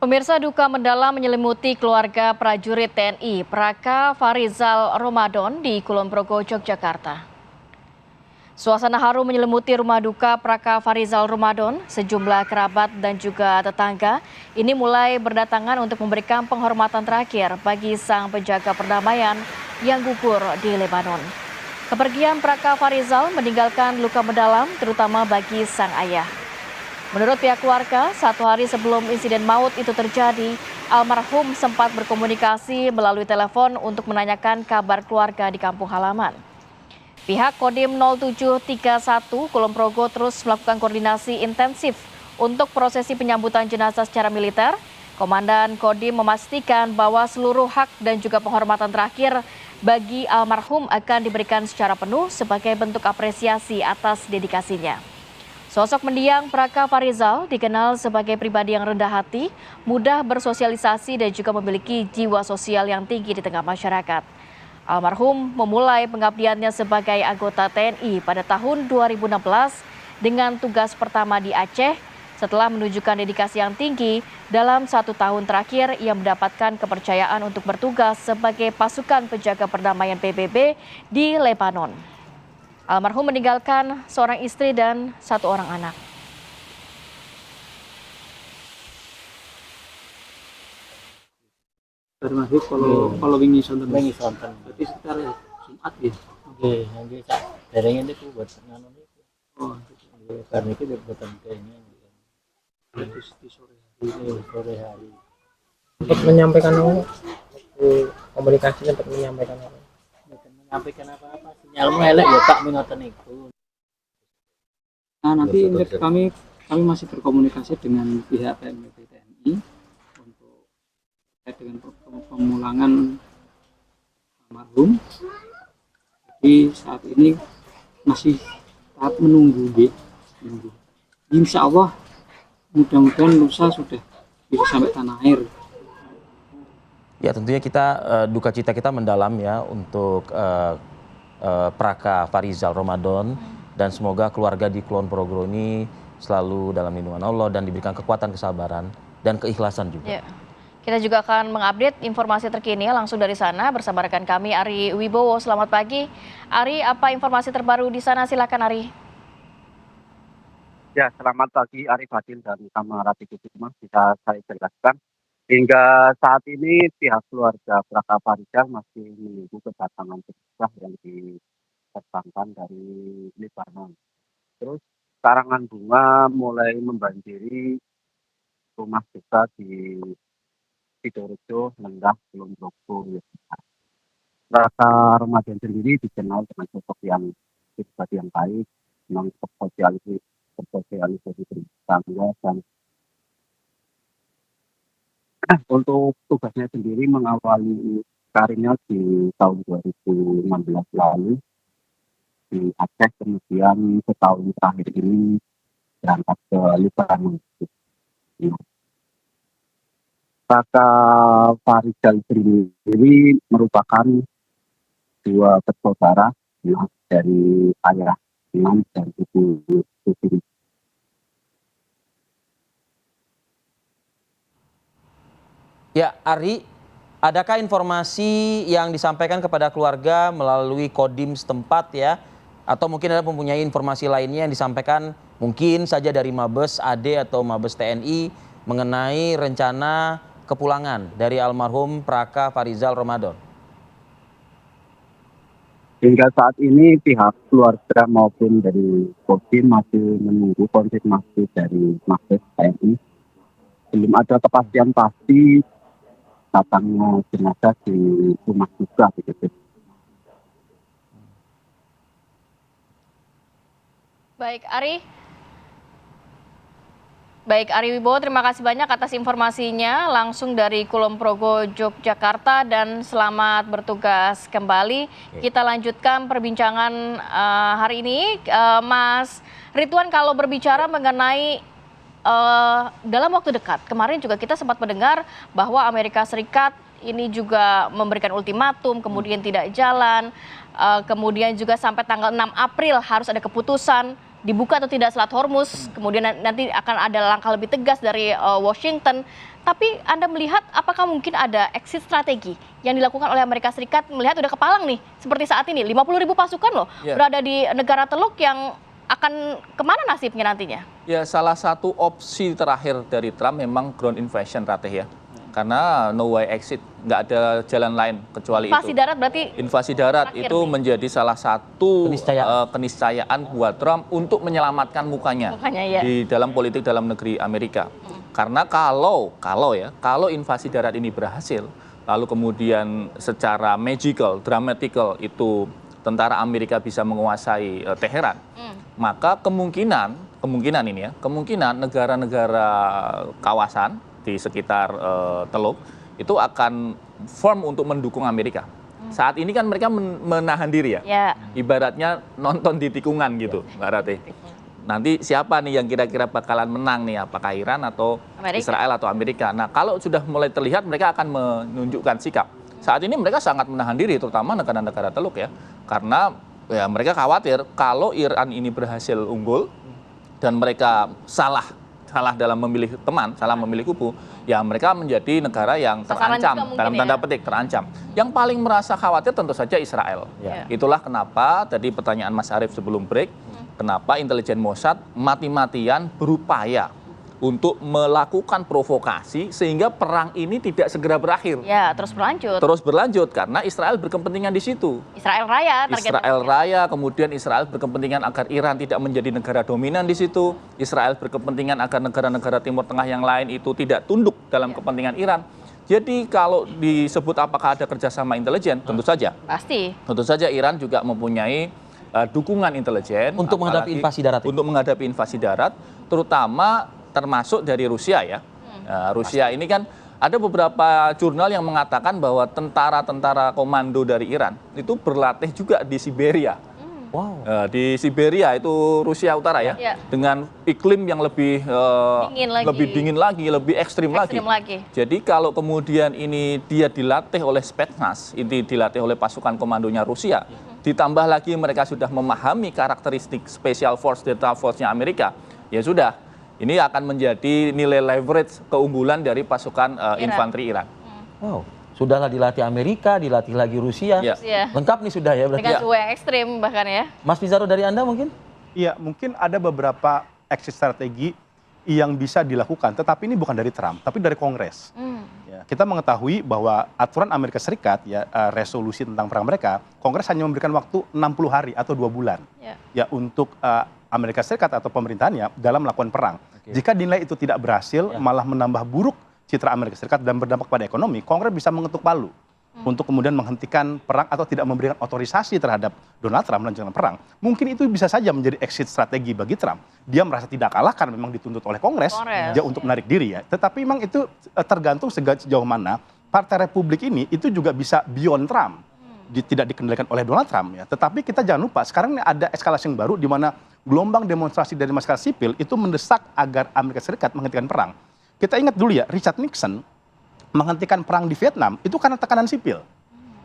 Pemirsa, duka mendalam menyelimuti keluarga prajurit TNI Praka Farizal Ramadan di Kulon Progo, Yogyakarta. Suasana haru menyelimuti rumah duka Praka Farizal Ramadan. Sejumlah kerabat dan juga tetangga ini mulai berdatangan untuk memberikan penghormatan terakhir bagi sang penjaga perdamaian yang gugur di Lebanon. Kepergian Praka Farizal meninggalkan luka mendalam terutama bagi sang ayah. Menurut pihak keluarga, 1 hari sebelum insiden maut itu terjadi, almarhum sempat berkomunikasi melalui telepon untuk menanyakan kabar keluarga di kampung halaman. Pihak Kodim 0731 Kulon Progo terus melakukan koordinasi intensif untuk prosesi penyambutan jenazah secara militer. Komandan Kodim memastikan bahwa seluruh hak dan juga penghormatan terakhir bagi almarhum akan diberikan secara penuh sebagai bentuk apresiasi atas dedikasinya. Sosok mendiang Praka Farizal dikenal sebagai pribadi yang rendah hati, mudah bersosialisasi dan juga memiliki jiwa sosial yang tinggi di tengah masyarakat. Almarhum memulai pengabdiannya sebagai anggota TNI pada tahun 2016 dengan tugas pertama di Aceh setelah menunjukkan dedikasi yang tinggi dalam 1 tahun terakhir ia mendapatkan kepercayaan untuk bertugas sebagai pasukan penjaga perdamaian PBB di Lebanon. Almarhum meninggalkan seorang istri dan 1 orang anak. Termasuk kalau wingi sonten. Berarti sekitar Jumat ya. Oke, nanti derengnya itu buat nganu itu. Oh, karena itu buatan kayaknya. Di sore hari. Untuk menyampaikan komunikasi untuk menyampaikan apa? Menyampaikan apa-apa, sinyalmu elek ya tak minatan itu. Nah nanti kami masih berkomunikasi dengan pihak PMP TNI untuk terkait dengan pemulangan almarhum. Jadi saat ini masih tahap menunggu. Insya Allah mudah-mudahan lusa sudah bisa sampai tanah air. Ya tentunya duka cita kita mendalam ya untuk Praka Farizal Ramadan dan semoga keluarga di Kulon Progo ini selalu dalam lindungan Allah dan diberikan kekuatan, kesabaran dan keikhlasan juga. Ya. Kita juga akan mengupdate informasi terkini langsung dari sana bersama rekan kami Ari Wibowo. Selamat pagi. Ari, apa informasi terbaru di sana? Silakan Ari. Ya, selamat pagi Ari Fadil dan Kamarati Kusuma. Bisa saya jelaskan. Hingga saat ini pihak keluarga Praka Farizal masih menunggu kedatangan jenazah yang diterbangkan dari Lebanon. Terus karangan bunga mulai membanjiri rumah duka di Sidorejo, Lenggah, Kulon Progo. Praka Ramadan sendiri dikenal dengan sosok yang pribadi yang baik, memang bersosialisasi bertangga dan untuk tugasnya sendiri mengawali karirnya di tahun 2016 lalu di Aceh, kemudian setahun terakhir ini berangkat ke Lebanon. Praka Farizal sendiri merupakan 2 bersaudara dari ayah Imam dan ibu Susi. Ya, Ari, adakah informasi yang disampaikan kepada keluarga melalui Kodim setempat ya? Atau mungkin ada mempunyai informasi lainnya yang disampaikan mungkin saja dari Mabes AD atau Mabes TNI mengenai rencana kepulangan dari almarhum Praka Farizal Ramadan? Hingga saat ini pihak keluarga maupun dari Kodim masih menunggu konfirmasi dari Mabes TNI. Belum ada kepastian pasti datangnya jenazah di rumah duka begitu. Baik, Ari Wibowo, terima kasih banyak atas informasinya langsung dari Kulon Progo, Yogyakarta, dan selamat bertugas kembali. Kita lanjutkan perbincangan hari ini, Mas Ridwan, kalau berbicara mengenai dalam waktu dekat, kemarin juga kita sempat mendengar bahwa Amerika Serikat ini juga memberikan ultimatum, kemudian tidak jalan, kemudian juga sampai tanggal 6 April harus ada keputusan dibuka atau tidak Selat Hormuz, kemudian nanti akan ada langkah lebih tegas dari Washington. Tapi Anda melihat apakah mungkin ada exit strategi yang dilakukan oleh Amerika Serikat, melihat udah kepalang nih, seperti saat ini 50.000 pasukan loh berada di negara Teluk yang akan kemana nasibnya nantinya? Ya, salah satu opsi terakhir dari Trump memang ground invasion, Ratih ya. Karena no way exit, nggak ada jalan lain kecuali invasi itu. Darat berarti? Invasi darat itu nih menjadi salah satu keniscayaan buat Trump untuk menyelamatkan mukanya ya, di dalam politik dalam negeri Amerika. Karena kalau invasi darat ini berhasil, lalu kemudian secara magical, dramatical itu tentara Amerika bisa menguasai Teheran, maka kemungkinan negara-negara kawasan di sekitar Teluk itu akan firm untuk mendukung Amerika. Saat ini kan mereka menahan diri ya. Ibaratnya nonton di tikungan gitu, Mbak Ratih. Nanti siapa nih yang kira-kira bakalan menang nih, apakah Iran atau Israel atau Amerika. Nah, kalau sudah mulai terlihat mereka akan menunjukkan sikap. Saat ini mereka sangat menahan diri, terutama negara-negara Teluk ya. Karena ya mereka khawatir kalau Iran ini berhasil unggul dan mereka salah dalam memilih teman, salah memilih kubu, ya mereka menjadi negara yang terancam, dalam tanda petik terancam. Yang paling merasa khawatir tentu saja Israel. Itulah kenapa tadi pertanyaan Mas Arief sebelum break, kenapa intelijen Mossad mati-matian berupaya untuk melakukan provokasi sehingga perang ini tidak segera berakhir. Ya, terus berlanjut. Terus berlanjut karena Israel berkepentingan di situ. Israel Raya targetnya. Israel Raya, kemudian Israel berkepentingan agar Iran tidak menjadi negara dominan di situ. Israel berkepentingan agar negara-negara Timur Tengah yang lain itu tidak tunduk dalam kepentingan Iran. Jadi kalau disebut apakah ada kerjasama intelijen, tentu saja. Pasti. Tentu saja Iran juga mempunyai dukungan intelijen untuk menghadapi invasi darat. Untuk menghadapi invasi darat, terutama termasuk dari Rusia ya. Rusia ini kan ada beberapa jurnal yang mengatakan bahwa tentara-tentara komando dari Iran itu berlatih juga di Siberia. Wow. Di Siberia itu Rusia Utara ya. Dengan iklim yang lebih dingin lagi, lebih ekstrim lagi. Jadi kalau kemudian ini dia dilatih oleh Spetsnaz, ini dilatih oleh pasukan komandonya Rusia, ditambah lagi mereka sudah memahami karakteristik Special Force, Delta Force-nya Amerika, ya sudah. Ini akan menjadi nilai leverage keunggulan dari pasukan infanteri Iran. Wow, sudahlah dilatih Amerika, dilatih lagi Rusia. Lengkap nih sudah ya berarti. Dengan suhu yang ekstrim bahkan ya. Mas Pizarro dari Anda mungkin? Iya, mungkin ada beberapa exit strategi yang bisa dilakukan, tetapi ini bukan dari Trump, tapi dari Kongres. Ya, kita mengetahui bahwa aturan Amerika Serikat, ya resolusi tentang perang mereka, Kongres hanya memberikan waktu 60 hari atau 2 bulan ya untuk Amerika Serikat atau pemerintahannya dalam melakukan perang. Jika dinilai itu tidak berhasil, malah menambah buruk citra Amerika Serikat dan berdampak pada ekonomi, Kongres bisa mengetuk palu untuk kemudian menghentikan perang atau tidak memberikan otorisasi terhadap Donald Trump melanjutkan perang. Mungkin itu bisa saja menjadi exit strategi bagi Trump. Dia merasa tidak kalah karena memang dituntut oleh Kongres dia untuk menarik diri ya. Tetapi memang itu tergantung sejauh mana Partai Republik ini itu juga bisa beyond Trump. Tidak dikendalikan oleh Donald Trump ya. Tetapi kita jangan lupa sekarang ini ada eskalasi yang baru di mana gelombang demonstrasi dari masyarakat sipil itu mendesak agar Amerika Serikat menghentikan perang. Kita ingat dulu ya, Richard Nixon menghentikan perang di Vietnam itu karena tekanan sipil.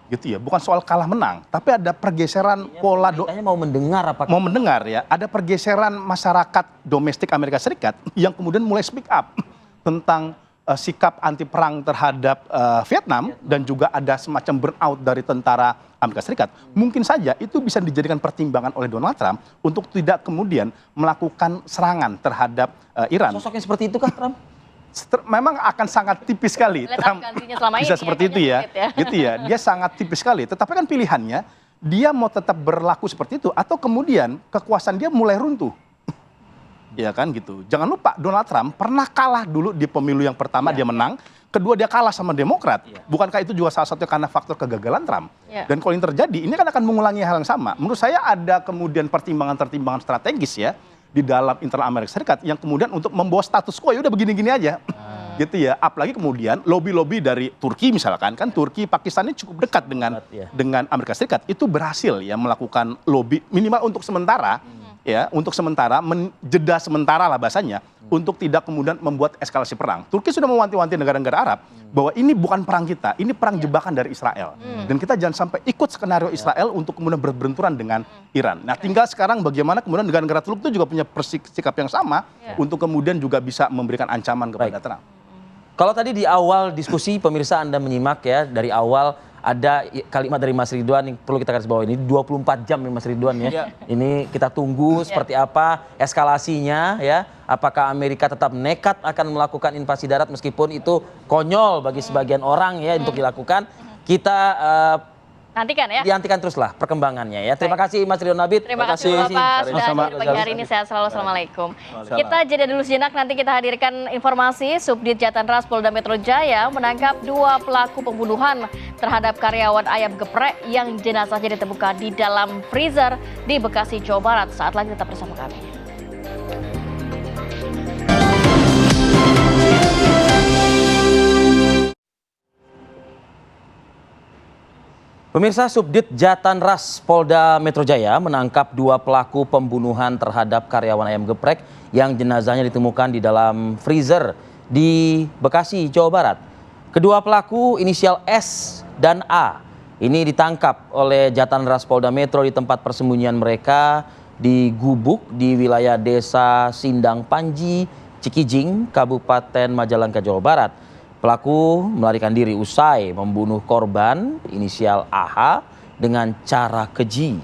Gitu ya, bukan soal kalah menang, tapi ada pergeseran pola mau mendengar ya, ada pergeseran masyarakat domestik Amerika Serikat yang kemudian mulai speak up tentang sikap anti perang terhadap Vietnam dan juga ada semacam burnout dari tentara Amerika Serikat. Mungkin saja itu bisa dijadikan pertimbangan oleh Donald Trump untuk tidak kemudian melakukan serangan terhadap Iran. Sosoknya seperti itu kah Trump? Memang akan sangat tipis sekali. Trump bisa seperti itu ya. Gitu ya. Dia sangat tipis sekali. Tetapi kan pilihannya dia mau tetap berlaku seperti itu atau kemudian kekuasaan dia mulai runtuh. Ya kan gitu. Jangan lupa Donald Trump pernah kalah dulu di pemilu yang pertama dia menang, Kedua, dia kalah sama Demokrat. Bukankah itu juga salah satu karena faktor kegagalan Trump? Dan kalau ini terjadi, ini kan akan mengulangi hal yang sama. Menurut saya ada kemudian pertimbangan-pertimbangan strategis ya di dalam internal Amerika Serikat yang kemudian untuk membawa status quo, ya udah begini-gini aja. Gitu ya. Apalagi kemudian lobby-lobby dari Turki misalkan, kan Turki, Pakistan ini cukup dekat dengan Amerika Serikat. Itu berhasil ya melakukan lobby minimal untuk sementara ya, untuk sementara jeda sementara lah bahasanya, untuk tidak kemudian membuat eskalasi perang. Turki sudah mewanti-wanti negara-negara Arab bahwa ini bukan perang kita, ini perang jebakan dari Israel. Dan kita jangan sampai ikut skenario Israel untuk kemudian berbenturan dengan Iran. Nah, tinggal sekarang bagaimana kemudian negara-negara Teluk itu juga punya sikap yang sama untuk kemudian juga bisa memberikan ancaman kepada Trump. Kalau tadi di awal diskusi pemirsa Anda menyimak ya, dari awal ada kalimat dari Mas Ridwan yang perlu kita garis bawahi, ini 24 jam nih Mas Ridwan ya. Ini kita tunggu seperti apa eskalasinya ya. Apakah Amerika tetap nekat akan melakukan invasi darat meskipun itu konyol bagi sebagian orang ya untuk dilakukan. Kita nantikan ya. Diantikan teruslah perkembangannya ya. Terima kasih Mas Ridwan Nabit. Terima kasih Bapak sudah hadir pagi hari ini. Sehat selalu. Assalamualaikum. Kita jeda dulu sejenak, nanti kita hadirkan informasi Subdit Jatanras Polda Metro Jaya menangkap 2 pelaku pembunuhan terhadap karyawan ayam geprek yang jenazahnya ditemukan di dalam freezer di Bekasi, Jawa Barat. Saat lagi tetap bersama kami. Pemirsa, Subdit Jatanras Polda Metro Jaya menangkap 2 pelaku pembunuhan terhadap karyawan ayam geprek yang jenazahnya ditemukan di dalam freezer di Bekasi, Jawa Barat. Kedua pelaku inisial S dan A ini ditangkap oleh Jatanras Polda Metro di tempat persembunyian mereka di gubuk di wilayah Desa Sindang Panji, Cikijing, Kabupaten Majalengka, Jawa Barat. Pelaku melarikan diri usai membunuh korban inisial AH dengan cara keji.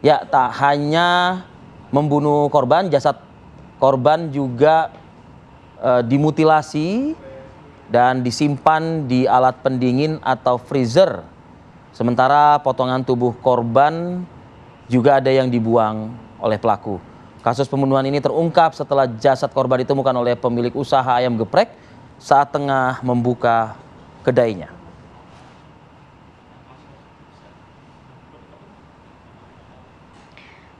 Ya, tak hanya membunuh korban, jasad korban juga dimutilasi dan disimpan di alat pendingin atau freezer. Sementara potongan tubuh korban juga ada yang dibuang oleh pelaku. Kasus pembunuhan ini terungkap setelah jasad korban ditemukan oleh pemilik usaha ayam geprek saat tengah membuka kedainya.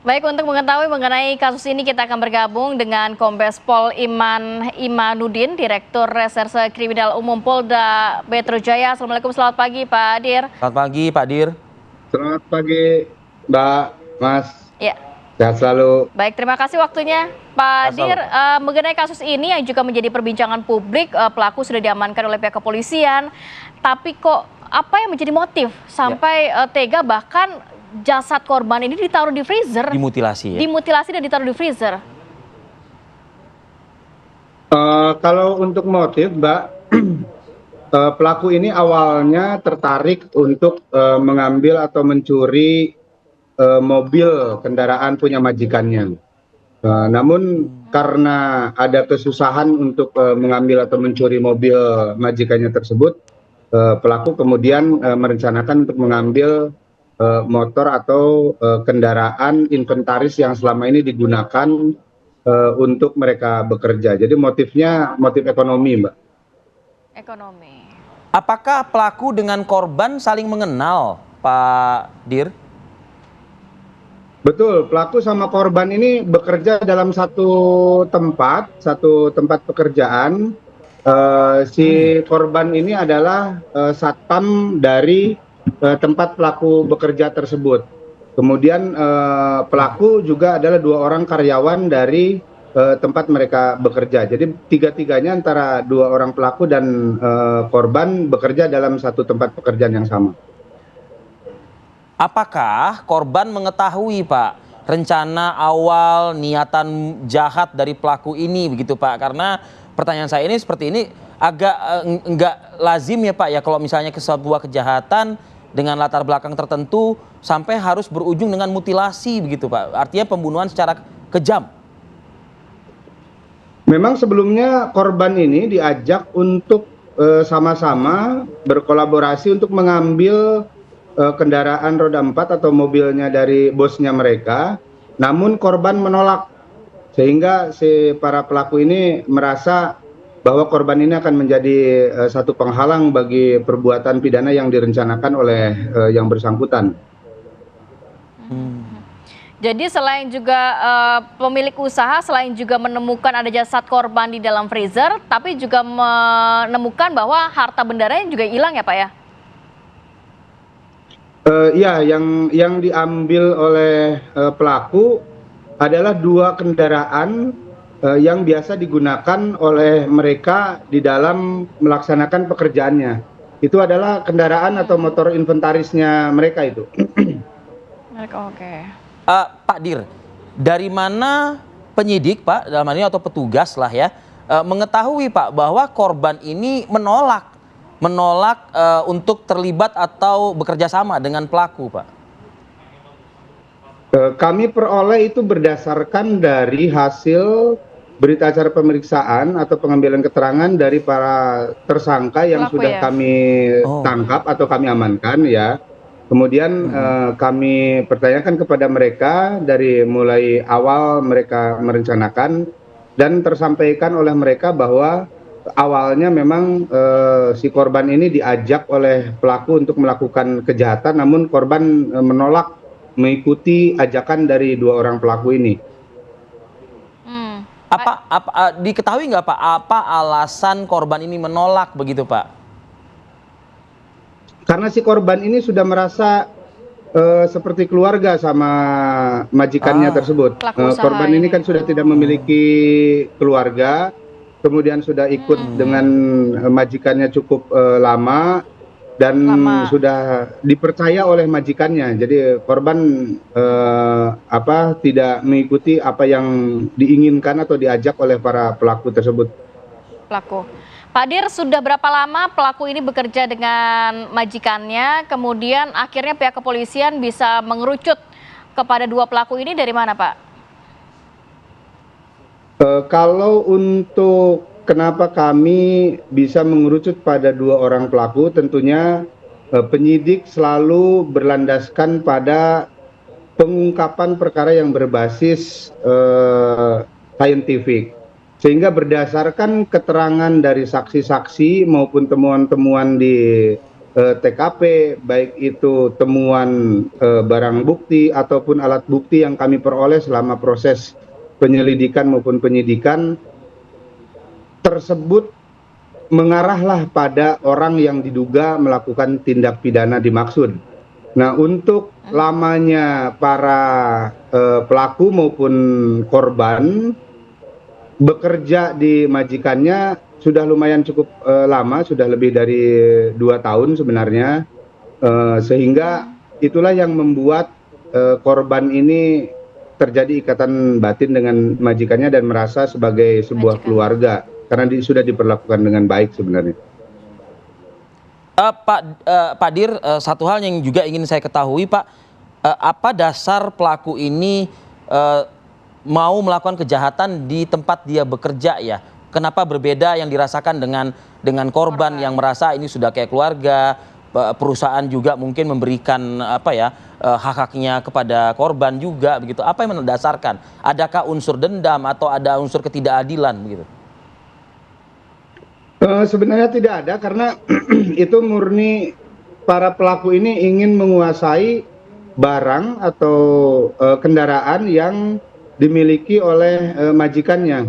Baik, untuk mengetahui mengenai kasus ini kita akan bergabung dengan Kombes Pol Iman Imanuddin, Direktur Reserse Kriminal Umum Polda Metro Jaya. Assalamualaikum, selamat pagi Pak Dir. Selamat pagi Pak Dir. Selamat pagi Mbak, Mas. Ya. Sehat selalu. Baik, terima kasih waktunya Pak Dir. Mengenai kasus ini yang juga menjadi perbincangan publik, pelaku sudah diamankan oleh pihak kepolisian. Tapi kok apa yang menjadi motif sampai tega bahkan jasad korban ini ditaruh di freezer? Dimutilasi ya? Dimutilasi dan ditaruh di freezer. Kalau untuk motif, Mbak, pelaku ini awalnya tertarik untuk mengambil atau mencuri mobil kendaraan punya majikannya. Namun karena ada kesusahan untuk mengambil atau mencuri mobil majikannya tersebut, pelaku kemudian merencanakan untuk mengambil motor atau kendaraan inventaris yang selama ini digunakan untuk mereka bekerja. Jadi motifnya motif ekonomi, Mbak. Ekonomi. Apakah pelaku dengan korban saling mengenal, Pak Dir? Betul, pelaku sama korban ini bekerja dalam satu tempat pekerjaan. Si korban ini adalah satpam dari tempat pelaku bekerja tersebut. Kemudian pelaku juga adalah 2 orang karyawan dari tempat mereka bekerja. Jadi tiga-tiganya antara 2 orang pelaku dan korban bekerja dalam satu tempat pekerjaan yang sama. Apakah korban mengetahui Pak rencana awal niatan jahat dari pelaku ini begitu Pak? Karena pertanyaan saya ini seperti ini agak enggak lazim ya Pak ya kalau misalnya ke sebuah kejahatan dengan latar belakang tertentu sampai harus berujung dengan mutilasi begitu Pak. Artinya pembunuhan secara kejam. Memang sebelumnya korban ini diajak untuk sama-sama berkolaborasi untuk mengambil kendaraan roda 4 atau mobilnya dari bosnya mereka, namun korban menolak sehingga si para pelaku ini merasa bahwa korban ini akan menjadi satu penghalang bagi perbuatan pidana yang direncanakan oleh yang bersangkutan. Jadi selain juga pemilik usaha, selain juga menemukan ada jasad korban di dalam freezer, tapi juga menemukan bahwa harta bendaranya juga hilang ya Pak ya? Ya, yang diambil oleh pelaku adalah 2 kendaraan yang biasa digunakan oleh mereka di dalam melaksanakan pekerjaannya. Itu adalah kendaraan atau motor inventarisnya mereka itu. Oke. Pak Dir, dari mana penyidik Pak dalam hal ini atau petugas lah ya mengetahui Pak bahwa korban ini menolak untuk terlibat atau bekerja sama dengan pelaku Pak? Kami peroleh itu berdasarkan dari hasil berita acara pemeriksaan atau pengambilan keterangan dari para tersangka yang pelaku sudah ya? kami tangkap atau kami amankan ya. Kemudian kami pertanyakan kepada mereka dari mulai awal mereka merencanakan dan tersampaikan oleh mereka bahwa awalnya memang si korban ini diajak oleh pelaku untuk melakukan kejahatan, namun korban menolak mengikuti ajakan dari 2 orang pelaku ini. Diketahui nggak Pak apa alasan korban ini menolak begitu Pak? Karena si korban ini sudah merasa seperti keluarga sama majikannya tersebut. Korban ini kan sudah tidak memiliki keluarga, kemudian sudah ikut dengan majikannya cukup lama dan sudah dipercaya oleh majikannya. Jadi korban tidak mengikuti apa yang diinginkan atau diajak oleh para pelaku tersebut. Pak Dir, sudah berapa lama pelaku ini bekerja dengan majikannya, kemudian akhirnya pihak kepolisian bisa mengerucut kepada 2 pelaku ini dari mana Pak? Kalau untuk kenapa kami bisa mengerucut pada 2 orang pelaku, tentunya penyidik selalu berlandaskan pada pengungkapan perkara yang berbasis saintifik. Sehingga berdasarkan keterangan dari saksi-saksi maupun temuan-temuan di TKP, baik itu temuan barang bukti ataupun alat bukti yang kami peroleh selama proses penyelidikan maupun penyidikan, tersebut mengarahlah pada orang yang diduga melakukan tindak pidana dimaksud. Nah, untuk lamanya para pelaku maupun korban bekerja di majikannya sudah lumayan cukup lama, sudah lebih dari 2 tahun sebenarnya, sehingga itulah yang membuat korban ini terjadi ikatan batin dengan majikannya dan merasa sebagai sebuah keluarga karena sudah diperlakukan dengan baik sebenarnya. Pak Dir, satu hal yang juga ingin saya ketahui Pak, apa dasar pelaku ini mau melakukan kejahatan di tempat dia bekerja ya? Kenapa berbeda yang dirasakan dengan korban yang merasa ini sudah kayak keluarga, perusahaan juga mungkin memberikan hak-haknya kepada korban juga begitu. Apa yang mendasarkan? Adakah unsur dendam atau ada unsur ketidakadilan begitu? Sebenarnya tidak ada, karena itu murni para pelaku ini ingin menguasai barang atau kendaraan yang dimiliki oleh majikannya.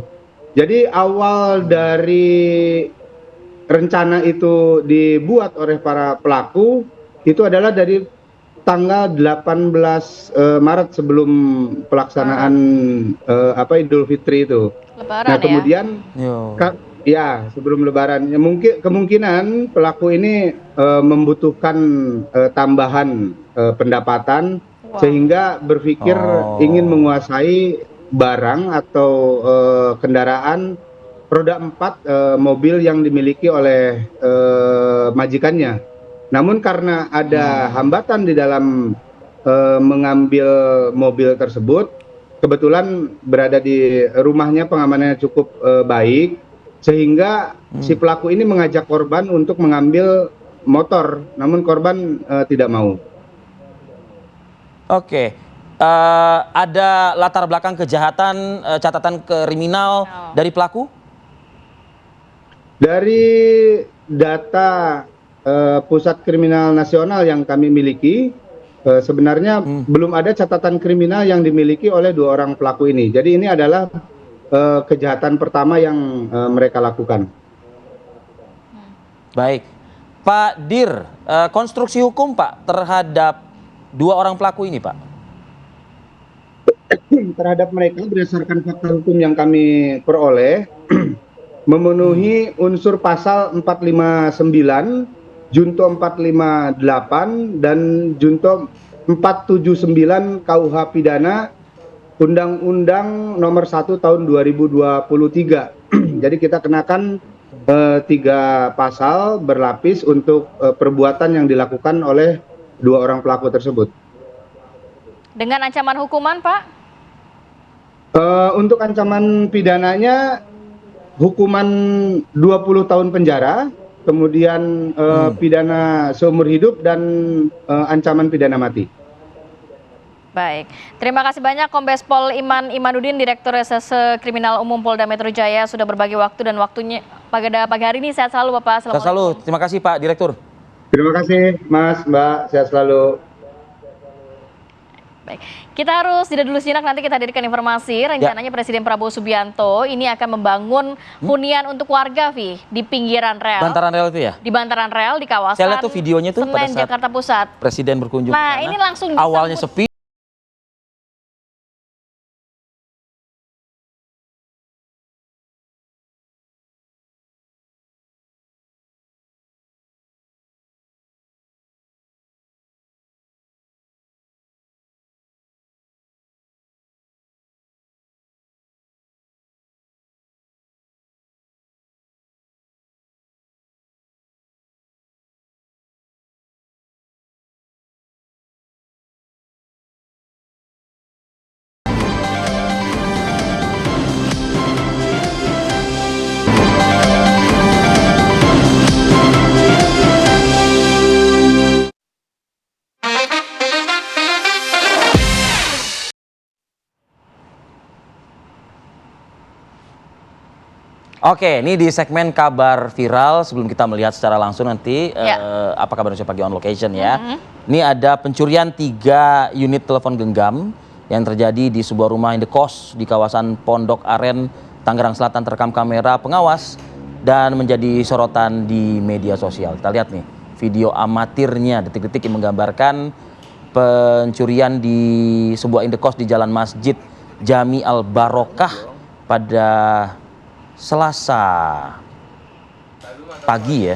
Jadi awal dari rencana itu dibuat oleh para pelaku itu adalah dari tanggal 18 Maret sebelum pelaksanaan Idul Fitri itu. Lebaran nah kemudian ya sebelum Lebaran, ya, kemungkinan pelaku ini membutuhkan tambahan pendapatan, sehingga berpikir ingin menguasai barang atau kendaraan roda 4 mobil yang dimiliki oleh majikannya. Namun karena ada hambatan di dalam mengambil mobil tersebut, kebetulan berada di rumahnya pengamanannya cukup baik, sehingga si pelaku ini mengajak korban untuk mengambil motor, namun korban tidak mau. Oke, ada latar belakang kejahatan, catatan kriminal dari pelaku? Dari data Pusat Kriminal Nasional yang kami miliki, sebenarnya belum ada catatan kriminal yang dimiliki oleh 2 orang pelaku ini. Jadi ini adalah kejahatan pertama yang mereka lakukan. Baik, Pak Dir, konstruksi hukum Pak terhadap 2 orang pelaku ini Pak? Terhadap mereka berdasarkan fakta hukum yang kami peroleh, memenuhi unsur pasal 459, junto 458, dan junto 479 KUH Pidana Undang-Undang Nomor 1 Tahun 2023. Jadi kita kenakan 3 pasal berlapis untuk perbuatan yang dilakukan oleh 2 orang pelaku tersebut. Dengan ancaman hukuman, Pak? Untuk ancaman pidananya hukuman 20 tahun penjara, kemudian pidana seumur hidup dan ancaman pidana mati. Baik, terima kasih banyak Kombes Pol Iman Imanuddin, Direktur Reserse Kriminal Umum Polda Metro Jaya sudah berbagi waktu dan waktunya pada pagi hari ini. Sehat selalu Bapak. Sehat selalu, terima kasih Pak Direktur. Terima kasih Mas, Mbak, sehat selalu. Baik, kita harus jeda dulu sejenak, nanti kita hadirkan informasi. Rencananya Presiden Prabowo Subianto ini akan membangun hunian untuk warga, Vi, di pinggiran rel. Bantaran rel itu ya? Di bantaran rel di kawasan Saya lihat tuh videonya tuh pada Senen, saat Jakarta Pusat. Presiden berkunjung Nah, ke sana. ini langsung awalnya disambut. sepi. Oke, ini di segmen kabar viral. Sebelum kita melihat secara langsung nanti apa kabar Indonesia Pagi on location ya. Ini ada pencurian 3 unit telepon genggam yang terjadi di sebuah rumah indekos di kawasan Pondok Aren, Tangerang Selatan, terekam kamera pengawas dan menjadi sorotan di media sosial. Kita lihat nih video amatirnya, detik-detik yang menggambarkan pencurian di sebuah indekos di Jalan Masjid Jami Al Barokah pada Selasa pagi ya.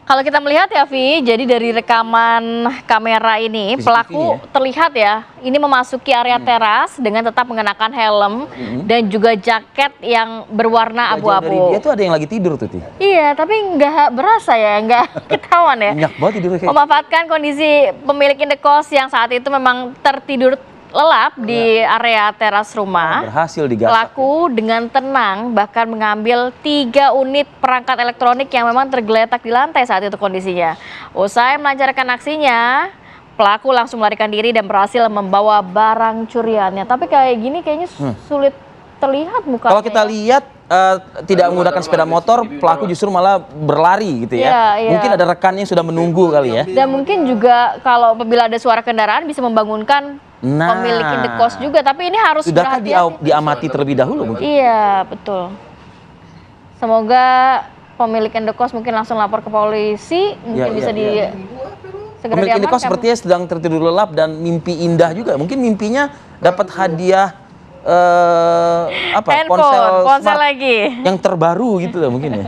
Kalau kita melihat ya, Vi, jadi dari rekaman kamera ini, CCTV pelaku ya? terlihat ya, ini memasuki area teras dengan tetap mengenakan helm dan juga jaket yang berwarna abu-abu. Dia tuh ada yang lagi tidur tuh, Ti. Iya, tapi nggak berasa ya, nggak ketahuan ya. Nyenyak banget tidurnya kayak. Memanfaatkan kondisi pemilik indekos yang saat itu memang tertidur lelap di area teras rumah. Berhasil digasak. Pelaku dengan tenang bahkan mengambil 3 unit perangkat elektronik yang memang tergeletak di lantai saat itu kondisinya. Usai melancarkan aksinya, pelaku langsung melarikan diri dan berhasil membawa barang curiannya. Tapi kayak gini kayaknya sulit terlihat mukanya. Kalau kita lihat tidak menggunakan sepeda motor, pelaku justru malah berlari gitu ya. Iya. Mungkin ada rekannya yang sudah menunggu kali ya. Dan mungkin juga kalau apabila ada suara kendaraan bisa membangunkan pemilik indekos juga, tapi ini harus sudahkah berhati-hati. diamati terlebih dahulu mungkin? Iya, betul. Semoga pemilik indekos mungkin langsung lapor ke polisi, mungkin bisa segera Pemilik indekos diamankan. sepertinya sedang tertidur lelap dan mimpi indah juga. Mungkin mimpinya dapat hadiah Handphone, ponsel smart lagi. yang terbaru gitu loh mungkin ya.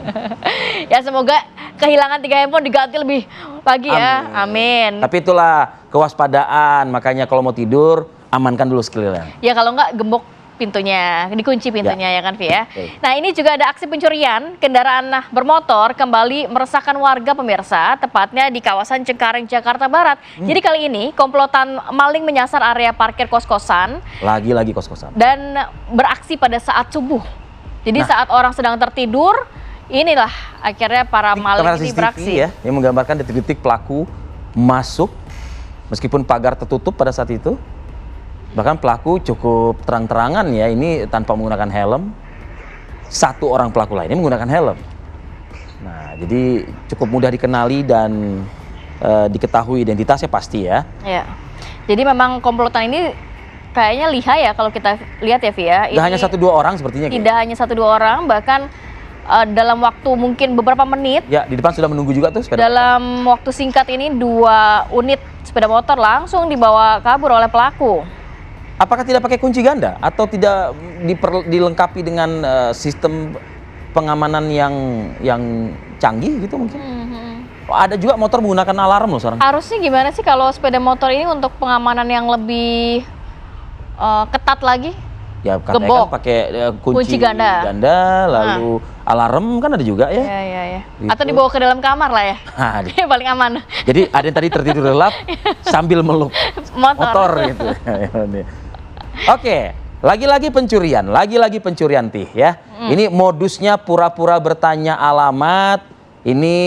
Ya semoga kehilangan 3 handphone diganti lebih lagi ya. Amin. Tapi itulah kewaspadaan, makanya kalau mau tidur amankan dulu sekeliling. Ya kalau nggak gembok pintunya, dikunci pintunya ya kan, Vi ya. Nah ini juga ada aksi pencurian kendaraan bermotor kembali meresahkan warga pemirsa, tepatnya di kawasan Cengkareng, Jakarta Barat. Jadi kali ini komplotan maling menyasar area parkir kos-kosan. Lagi-lagi kos-kosan. Dan beraksi pada saat subuh. Jadi saat orang sedang tertidur, inilah akhirnya para maling ini beraksi. Ya, yang menggambarkan detik-detik pelaku masuk Meskipun pagar tertutup pada saat itu, bahkan pelaku cukup terang-terangan ya, ini tanpa menggunakan helm. Satu orang pelaku lainnya menggunakan helm. Nah, jadi cukup mudah dikenali dan diketahui identitasnya pasti ya. Ya. Jadi memang komplotan ini kayaknya lihai ya kalau kita lihat ya, Via. Tidak hanya 1-2 orang sepertinya. Tidak hanya 1-2 orang, bahkan dalam waktu mungkin beberapa menit. Ya, di depan sudah menunggu juga tuh sepeda. Dalam waktu singkat ini 2 unit sepeda motor langsung dibawa kabur oleh pelaku. Apakah tidak pakai kunci ganda atau tidak dilengkapi dengan sistem pengamanan yang canggih gitu mungkin? Ada juga motor menggunakan alarm loh sekarang. Harusnya gimana sih kalau sepeda motor ini untuk pengamanan yang lebih ketat lagi? Ya katanya kan pakai kunci ganda lalu alarm kan ada juga ya. Iya. Gitu. Atau dibawa ke dalam kamar lah ya. Nah, yang paling aman. Jadi ada yang tadi tertidur lelap sambil meluk motor gitu. Oke, lagi-lagi pencurian Tih ya. Ini modusnya pura-pura bertanya alamat. Ini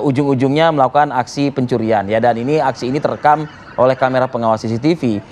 ujung-ujungnya melakukan aksi pencurian ya, dan aksi ini terekam oleh kamera pengawas CCTV.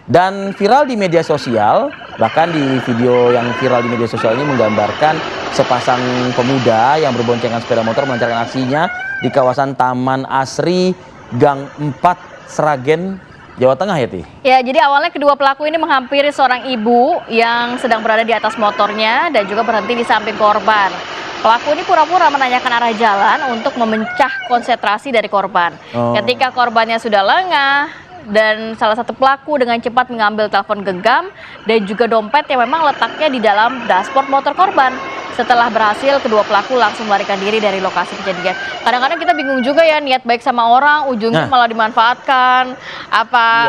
Dan viral di media sosial, bahkan di video yang viral di media sosial ini menggambarkan sepasang pemuda yang berboncengan sepeda motor melancarkan aksinya di kawasan Taman Asri, Gang 4, Sragen, Jawa Tengah ya, Ti? Ya, jadi awalnya kedua pelaku ini menghampiri seorang ibu yang sedang berada di atas motornya dan juga berhenti di samping korban. Pelaku ini pura-pura menanyakan arah jalan untuk memecah konsentrasi dari korban. Ketika korbannya sudah lengah, dan salah satu pelaku dengan cepat mengambil telepon genggam dan juga dompet yang memang letaknya di dalam dashboard motor korban. Setelah berhasil, kedua pelaku langsung melarikan diri dari lokasi kejadian. Kadang-kadang kita bingung juga ya, niat baik sama orang, ujungnya malah dimanfaatkan.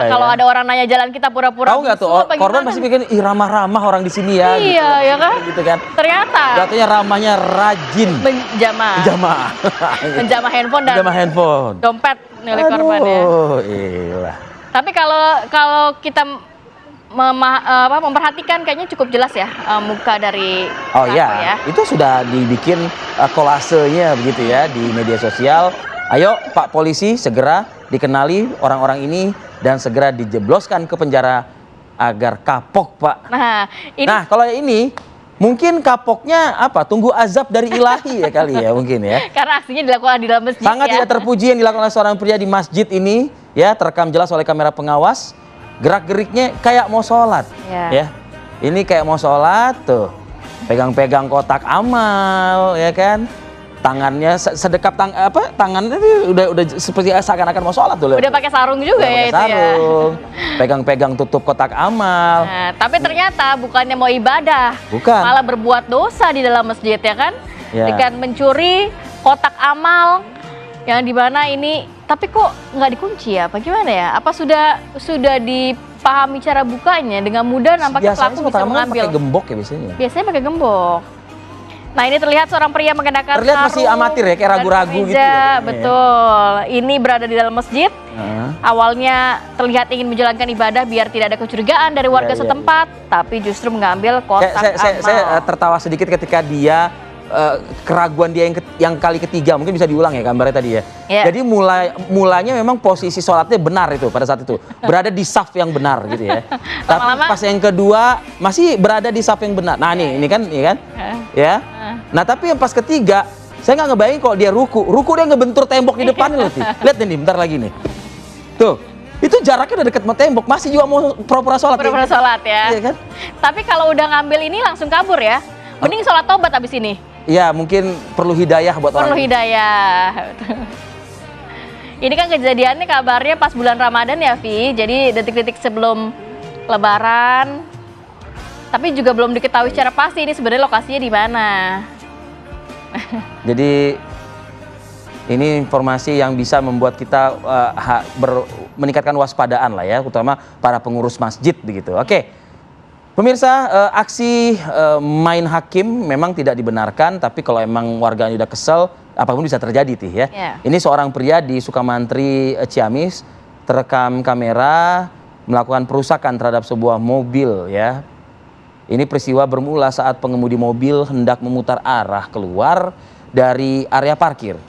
Kalau ada orang nanya jalan, kita pura-pura tahu nggak tuh, korban pasti pikir, ih ramah-ramah orang di sini ya. Iya, gitu. Ya kan? Gitu kan. Ternyata. Katanya ramahnya rajin. Menjamah handphone dan dompet milik korban ya. Oh, iya. Tapi kalau kita memperhatikan kayaknya cukup jelas ya muka dari pelaku ya. Itu sudah dibikin kolasenya begitu ya di media sosial. Ayo Pak Polisi segera dikenali orang-orang ini dan segera dijebloskan ke penjara agar kapok, Pak. Nah, kalau ini mungkin kapoknya apa? Tunggu azab dari ilahi ya kali ya mungkin ya. Karena aksinya dilakukan di dalam masjid. Sangat tidak terpuji yang dilakukan oleh seorang pria di masjid ini ya, terekam jelas oleh kamera pengawas. Gerak-geriknya kayak mau sholat ya. Ini kayak mau sholat tuh. Pegang-pegang kotak amal ya kan. Tangannya sedekap tangannya udah seperti seakan-akan mau sholat tuh. Udah pakai sarung juga ya itu sarung. Pegang-pegang tutup kotak amal. Nah, tapi ternyata bukannya mau ibadah, malah berbuat dosa di dalam masjid ya kan? Dengan mencuri kotak amal yang dimana ini, tapi kok nggak dikunci ya? Apa gimana ya? Apa sudah dipahami cara bukanya dengan mudah, nampaknya pelaku bisa mengambil. Pakai gembok ya biasanya. Biasanya pakai gembok. Nah, ini terlihat seorang pria mengenakan sarung. Masih amatir ya, kayak ragu-ragu gitu ya. Betul. Ini berada di dalam masjid. Awalnya terlihat ingin menjalankan ibadah biar tidak ada kecurigaan dari warga setempat, tapi justru mengambil kotak amal. Saya tertawa sedikit ketika dia keraguan dia yang kali ketiga, mungkin bisa diulang ya gambarnya tadi ya. Jadi mulanya memang posisi sholatnya benar itu pada saat itu, berada di saf yang benar gitu ya. Tapi pas yang kedua masih berada di saf yang benar. Nah ini kan ya. Nah tapi yang pas ketiga saya nggak ngebayangin kalau dia ruku dia ngebentur tembok di depan loh. Lihat nih bentar lagi nih. Tuh. Itu jaraknya udah deket sama tembok, masih juga mau pura-pura sholat. Pura-pura sholat ya. Iya kan? Tapi kalau udah ngambil ini langsung kabur ya. Mending sholat tobat abis ini. Ya mungkin perlu hidayah buat orang. Perlu hidayah. Ini kan kejadiannya kabarnya pas bulan Ramadan ya, Vi. Jadi detik-detik sebelum Lebaran. Tapi juga belum diketahui secara pasti ini sebenarnya lokasinya di mana. Jadi ini informasi yang bisa membuat kita meningkatkan waspadaan lah ya, terutama para pengurus masjid begitu. Oke. Pemirsa, aksi main hakim memang tidak dibenarkan, tapi kalau emang warganya udah kesel, apapun bisa terjadi Tih ya. Ini seorang pria di Sukamantri, Ciamis, terekam kamera melakukan perusakan terhadap sebuah mobil ya. Ini peristiwa bermula saat pengemudi mobil hendak memutar arah keluar dari area parkir.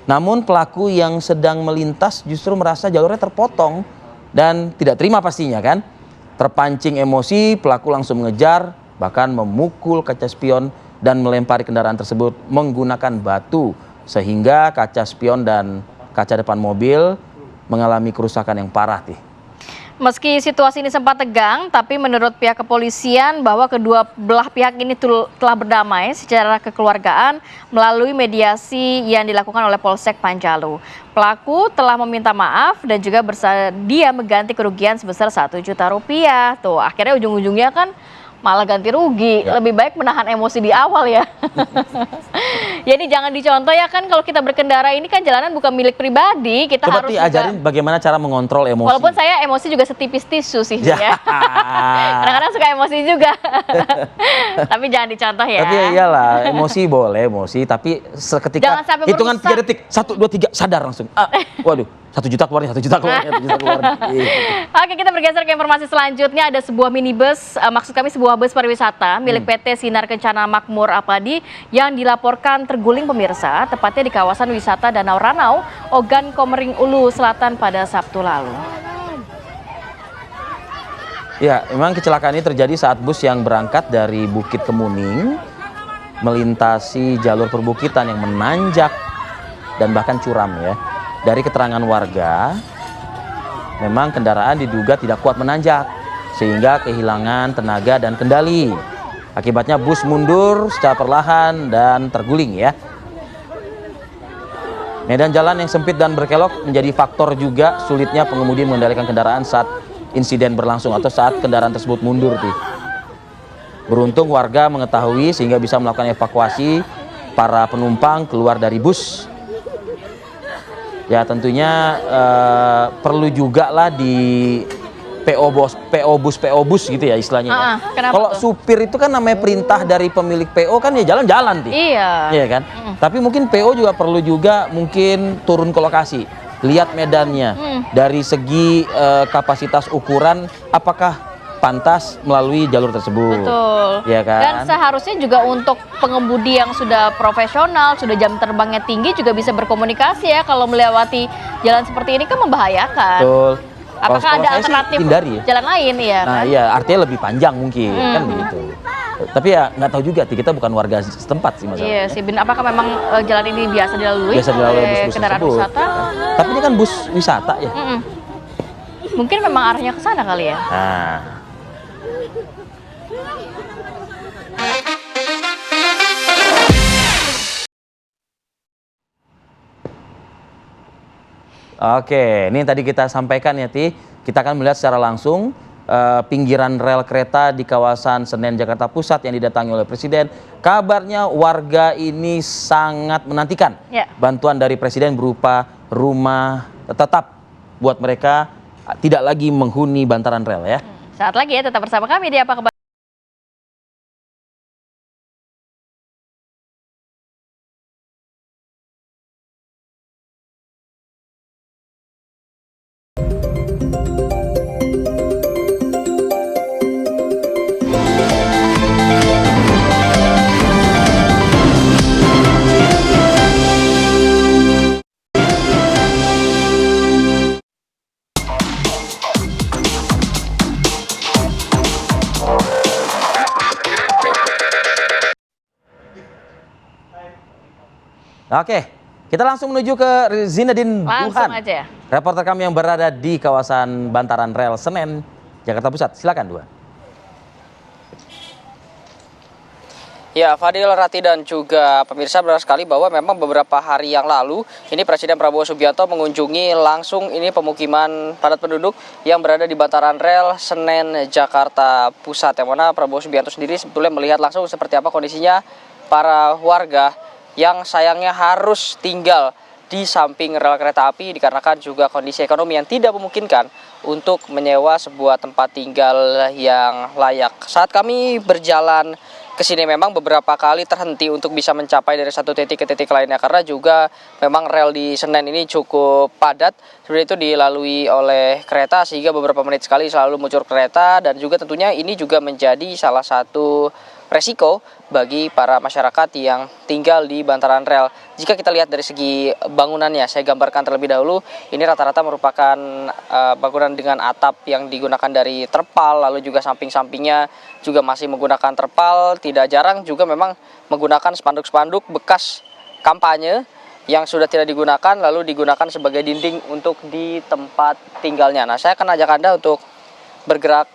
Namun pelaku yang sedang melintas justru merasa jalurnya terpotong dan tidak terima pastinya kan. Terpancing emosi, pelaku langsung mengejar, bahkan memukul kaca spion dan melempari kendaraan tersebut menggunakan batu sehingga kaca spion dan kaca depan mobil mengalami kerusakan yang parah nih. Meski situasi ini sempat tegang, tapi menurut pihak kepolisian bahwa kedua belah pihak ini telah berdamai secara kekeluargaan melalui mediasi yang dilakukan oleh Polsek Panjalu. Pelaku telah meminta maaf dan juga bersedia mengganti kerugian sebesar Rp1 juta. Tuh, akhirnya ujung-ujungnya kan malah ganti rugi. Lebih baik menahan emosi di awal ya. Jadi jangan dicontoh ya, kan kalau kita berkendara ini kan jalanan bukan milik pribadi, kita Coba harus ajarin bagaimana cara mengontrol emosi. Walaupun saya emosi juga setipis tisu sih ya. Kadang-kadang suka emosi juga. Tapi jangan dicontoh ya. Tapi ya iyalah, emosi boleh emosi, tapi seketika Jangan sampai hitungan merusak. 3 detik, 1, 2, 3 sadar langsung. Waduh, 1 juta keluarnya, 1 juta keluarnya, 1 juta keluarnya. Oke, kita bergeser ke informasi selanjutnya. Ada sebuah minibus, maksud kami sebuah bus pariwisata milik PT Sinar Kencana Makmur Apadi yang dilaporkan terguling pemirsa, tepatnya di kawasan wisata Danau Ranau, Ogan Komering Ulu Selatan pada Sabtu lalu. Ya, memang kecelakaan ini terjadi saat bus yang berangkat dari Bukit Kemuning melintasi jalur perbukitan yang menanjak dan bahkan curam ya. Dari keterangan warga, memang kendaraan diduga tidak kuat menanjak sehingga kehilangan tenaga dan kendali. Akibatnya bus mundur secara perlahan dan terguling ya. Medan jalan yang sempit dan berkelok menjadi faktor juga sulitnya pengemudi mengendalikan kendaraan saat insiden berlangsung atau saat kendaraan tersebut mundur. Beruntung warga mengetahui sehingga bisa melakukan evakuasi para penumpang keluar dari bus. Ya tentunya perlu juga lah di PO bus gitu ya istilahnya. Kalau supir itu kan namanya perintah dari pemilik PO kan ya jalan-jalan nih. Iya kan? Tapi mungkin PO juga perlu juga mungkin turun ke lokasi, lihat medannya dari segi kapasitas ukuran apakah pantas melalui jalur tersebut. Betul. Ya kan? Dan seharusnya juga untuk pengemudi yang sudah profesional, sudah jam terbangnya tinggi juga bisa berkomunikasi ya, kalau melewati jalan seperti ini kan membahayakan. Betul. Apakah Kalau ada saya sih alternatif hindari ya. jalan lain ya? Nah Kan? iya, artinya lebih panjang mungkin kan begitu. Tapi ya nggak tahu juga, kita bukan warga setempat sih masalahnya. Iya sih, apakah memang jalan ini biasa dilalui Biasa dilalui oleh bus-bus kendaraan tersebut. wisata? Tapi ini kan bus wisata ya. Mungkin memang arahnya ke sana kali ya. Nah. Oke, ini tadi kita sampaikan ya Ti, kita akan melihat secara langsung pinggiran rel kereta di kawasan Senen Jakarta Pusat yang didatangi oleh Presiden. Kabarnya warga ini sangat menantikan bantuan dari Presiden berupa rumah tetap buat mereka tidak lagi menghuni bantaran rel ya. Saat lagi ya, tetap bersama kami di Apa Kabar. Oke, kita langsung menuju ke Zinedine Langsung Buhan, aja. reporter kami yang berada di kawasan bantaran rel Senen, Jakarta Pusat. Silakan Dua. Ya, Fadil, Rati, dan juga pemirsa, benar sekali bahwa memang beberapa hari yang lalu ini Presiden Prabowo Subianto mengunjungi langsung ini pemukiman padat penduduk yang berada di bantaran rel Senen Jakarta Pusat, yang mana Prabowo Subianto sendiri sebetulnya melihat langsung seperti apa kondisinya para warga yang sayangnya harus tinggal di samping rel kereta api dikarenakan juga kondisi ekonomi yang tidak memungkinkan untuk menyewa sebuah tempat tinggal yang layak. Saat kami berjalan ke sini memang beberapa kali terhenti untuk bisa mencapai dari satu titik ke titik lainnya, karena juga memang rel di Senen ini cukup padat, seperti itu dilalui oleh kereta sehingga beberapa menit sekali selalu muncul kereta, dan juga tentunya ini juga menjadi salah satu resiko bagi para masyarakat yang tinggal di bantaran rel. Jika kita lihat dari segi bangunannya, saya gambarkan terlebih dahulu, ini rata-rata merupakan bangunan dengan atap yang digunakan dari terpal, lalu juga samping-sampingnya juga masih menggunakan terpal, tidak jarang juga memang menggunakan spanduk-spanduk bekas kampanye yang sudah tidak digunakan, lalu digunakan sebagai dinding untuk di tempat tinggalnya. Nah, saya akan ajak Anda untuk bergerak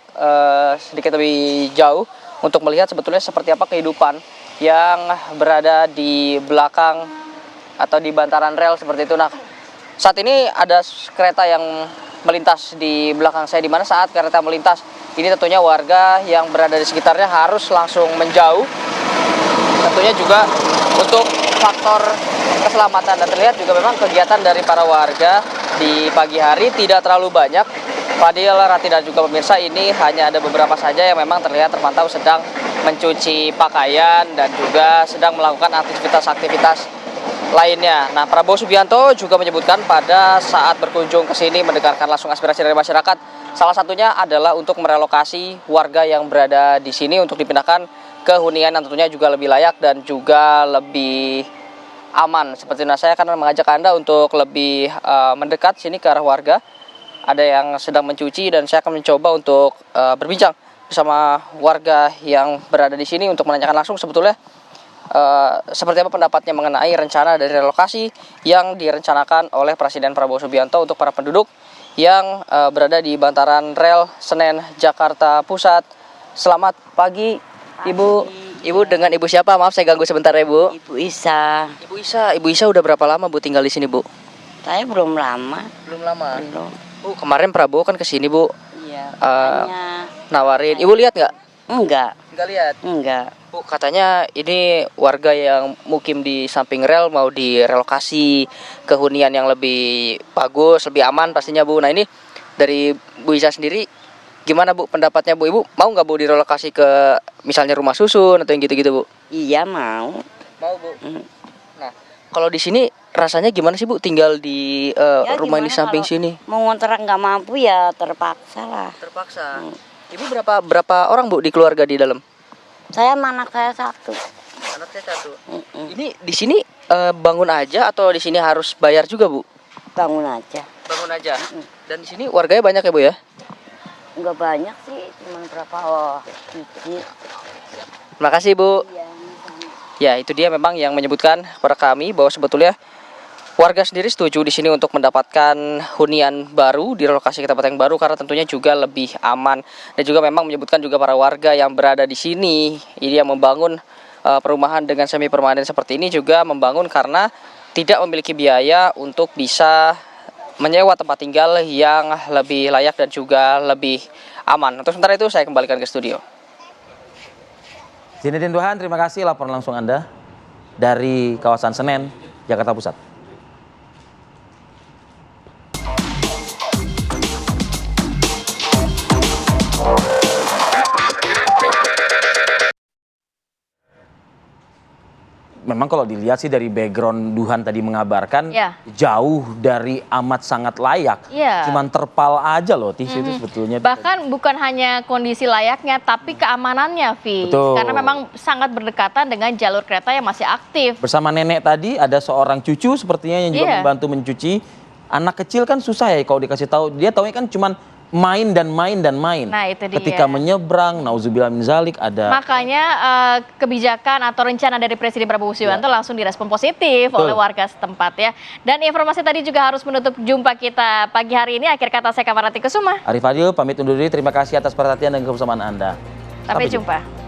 sedikit lebih jauh untuk melihat sebetulnya seperti apa kehidupan yang berada di belakang atau di bantaran rel seperti itu. Nah, saat ini ada kereta yang melintas di belakang saya, di mana saat kereta melintas ini tentunya warga yang berada di sekitarnya harus langsung menjauh. Tentunya juga untuk faktor keselamatan, dan terlihat juga memang kegiatan dari para warga di pagi hari tidak terlalu banyak. Fadil, Rati, dan juga pemirsa, ini hanya ada beberapa saja yang memang terlihat terpantau sedang mencuci pakaian dan juga sedang melakukan aktivitas-aktivitas lainnya. Nah, Prabowo Subianto juga menyebutkan pada saat berkunjung ke sini mendengarkan langsung aspirasi dari masyarakat, salah satunya adalah untuk merelokasi warga yang berada di sini untuk dipindahkan ke hunian yang tentunya juga lebih layak dan juga lebih aman. Seperti itu, saya akan mengajak Anda untuk lebih mendekat sini ke arah warga. Ada yang sedang mencuci dan saya akan mencoba untuk berbincang bersama warga yang berada di sini untuk menanyakan langsung sebetulnya seperti apa pendapatnya mengenai rencana dari relokasi yang direncanakan oleh Presiden Prabowo Subianto untuk para penduduk yang berada di bantaran rel Senen, Jakarta Pusat. Selamat pagi, Ibu. Ibu dengan Ibu siapa? Maaf saya ganggu sebentar ya, Bu. Ibu Isa. Ibu Isa udah berapa lama Bu tinggal di sini, Bu? Saya belum lama. Belum lama. Belum. Bu, kemarin Prabowo kan ke sini, Bu. Iya. Nawarin. Ibu lihat nggak? Enggak. Enggak lihat. Enggak. Bu, katanya ini warga yang mukim di samping rel mau direlokasi ke hunian yang lebih bagus, lebih aman pastinya, Bu. Nah, ini dari Bu Isa sendiri gimana, Bu, pendapatnya, Bu? Ibu mau nggak, Bu, direlokasi ke misalnya rumah susun atau yang gitu-gitu, Bu? Iya, mau. Mau, Bu. Nah, kalau di sini rasanya gimana sih, Bu, tinggal di rumah di samping sini? Mau ngontrak nggak mampu ya terpaksa lah. Terpaksa. Ibu berapa orang, Bu, di keluarga di dalam? Saya sama anak saya satu. Anak saya satu. Ini di sini bangun aja atau di sini harus bayar juga, Bu? Bangun aja. Bangun aja. Dan di sini warganya banyak ya, Bu, ya? Enggak banyak sih, cuma berapa dikit. Terima kasih, Bu. Ya, itu dia memang yang menyebutkan kepada kami bahwa sebetulnya warga sendiri setuju di sini untuk mendapatkan hunian baru, direlokasi ke tempat yang baru karena tentunya juga lebih aman. Dan juga memang menyebutkan juga para warga yang berada di sini, ini yang membangun perumahan dengan semi permanen seperti ini juga membangun karena tidak memiliki biaya untuk bisa menyewa tempat tinggal yang lebih layak dan juga lebih aman. Untuk sementara itu saya kembalikan ke studio. Zinedine Duhan, terima kasih laporan langsung Anda dari kawasan Senen, Jakarta Pusat. Memang kalau dilihat sih dari background Duhan tadi mengabarkan jauh dari amat sangat layak. Cuman terpal aja loh itu sebetulnya. Bahkan bukan hanya kondisi layaknya tapi keamanannya, Vi. Betul. Karena memang sangat berdekatan dengan jalur kereta yang masih aktif. Bersama nenek tadi ada seorang cucu sepertinya yang juga membantu mencuci. Anak kecil kan susah ya kalau dikasih tahu. Dia taunya kan cuman main dan main dan main. Nah, itu dia. Ketika menyeberang, nauzubillah min zalik ada. Makanya kebijakan atau rencana dari Presiden Prabowo Subianto langsung direspon positif oleh warga setempat ya. Dan informasi tadi juga harus menutup jumpa kita pagi hari ini. Akhir kata saya Kamarati Kusuma. Arif Fadil pamit undur diri. Terima kasih atas perhatian dan kebersamaan Anda. Sampai jumpa.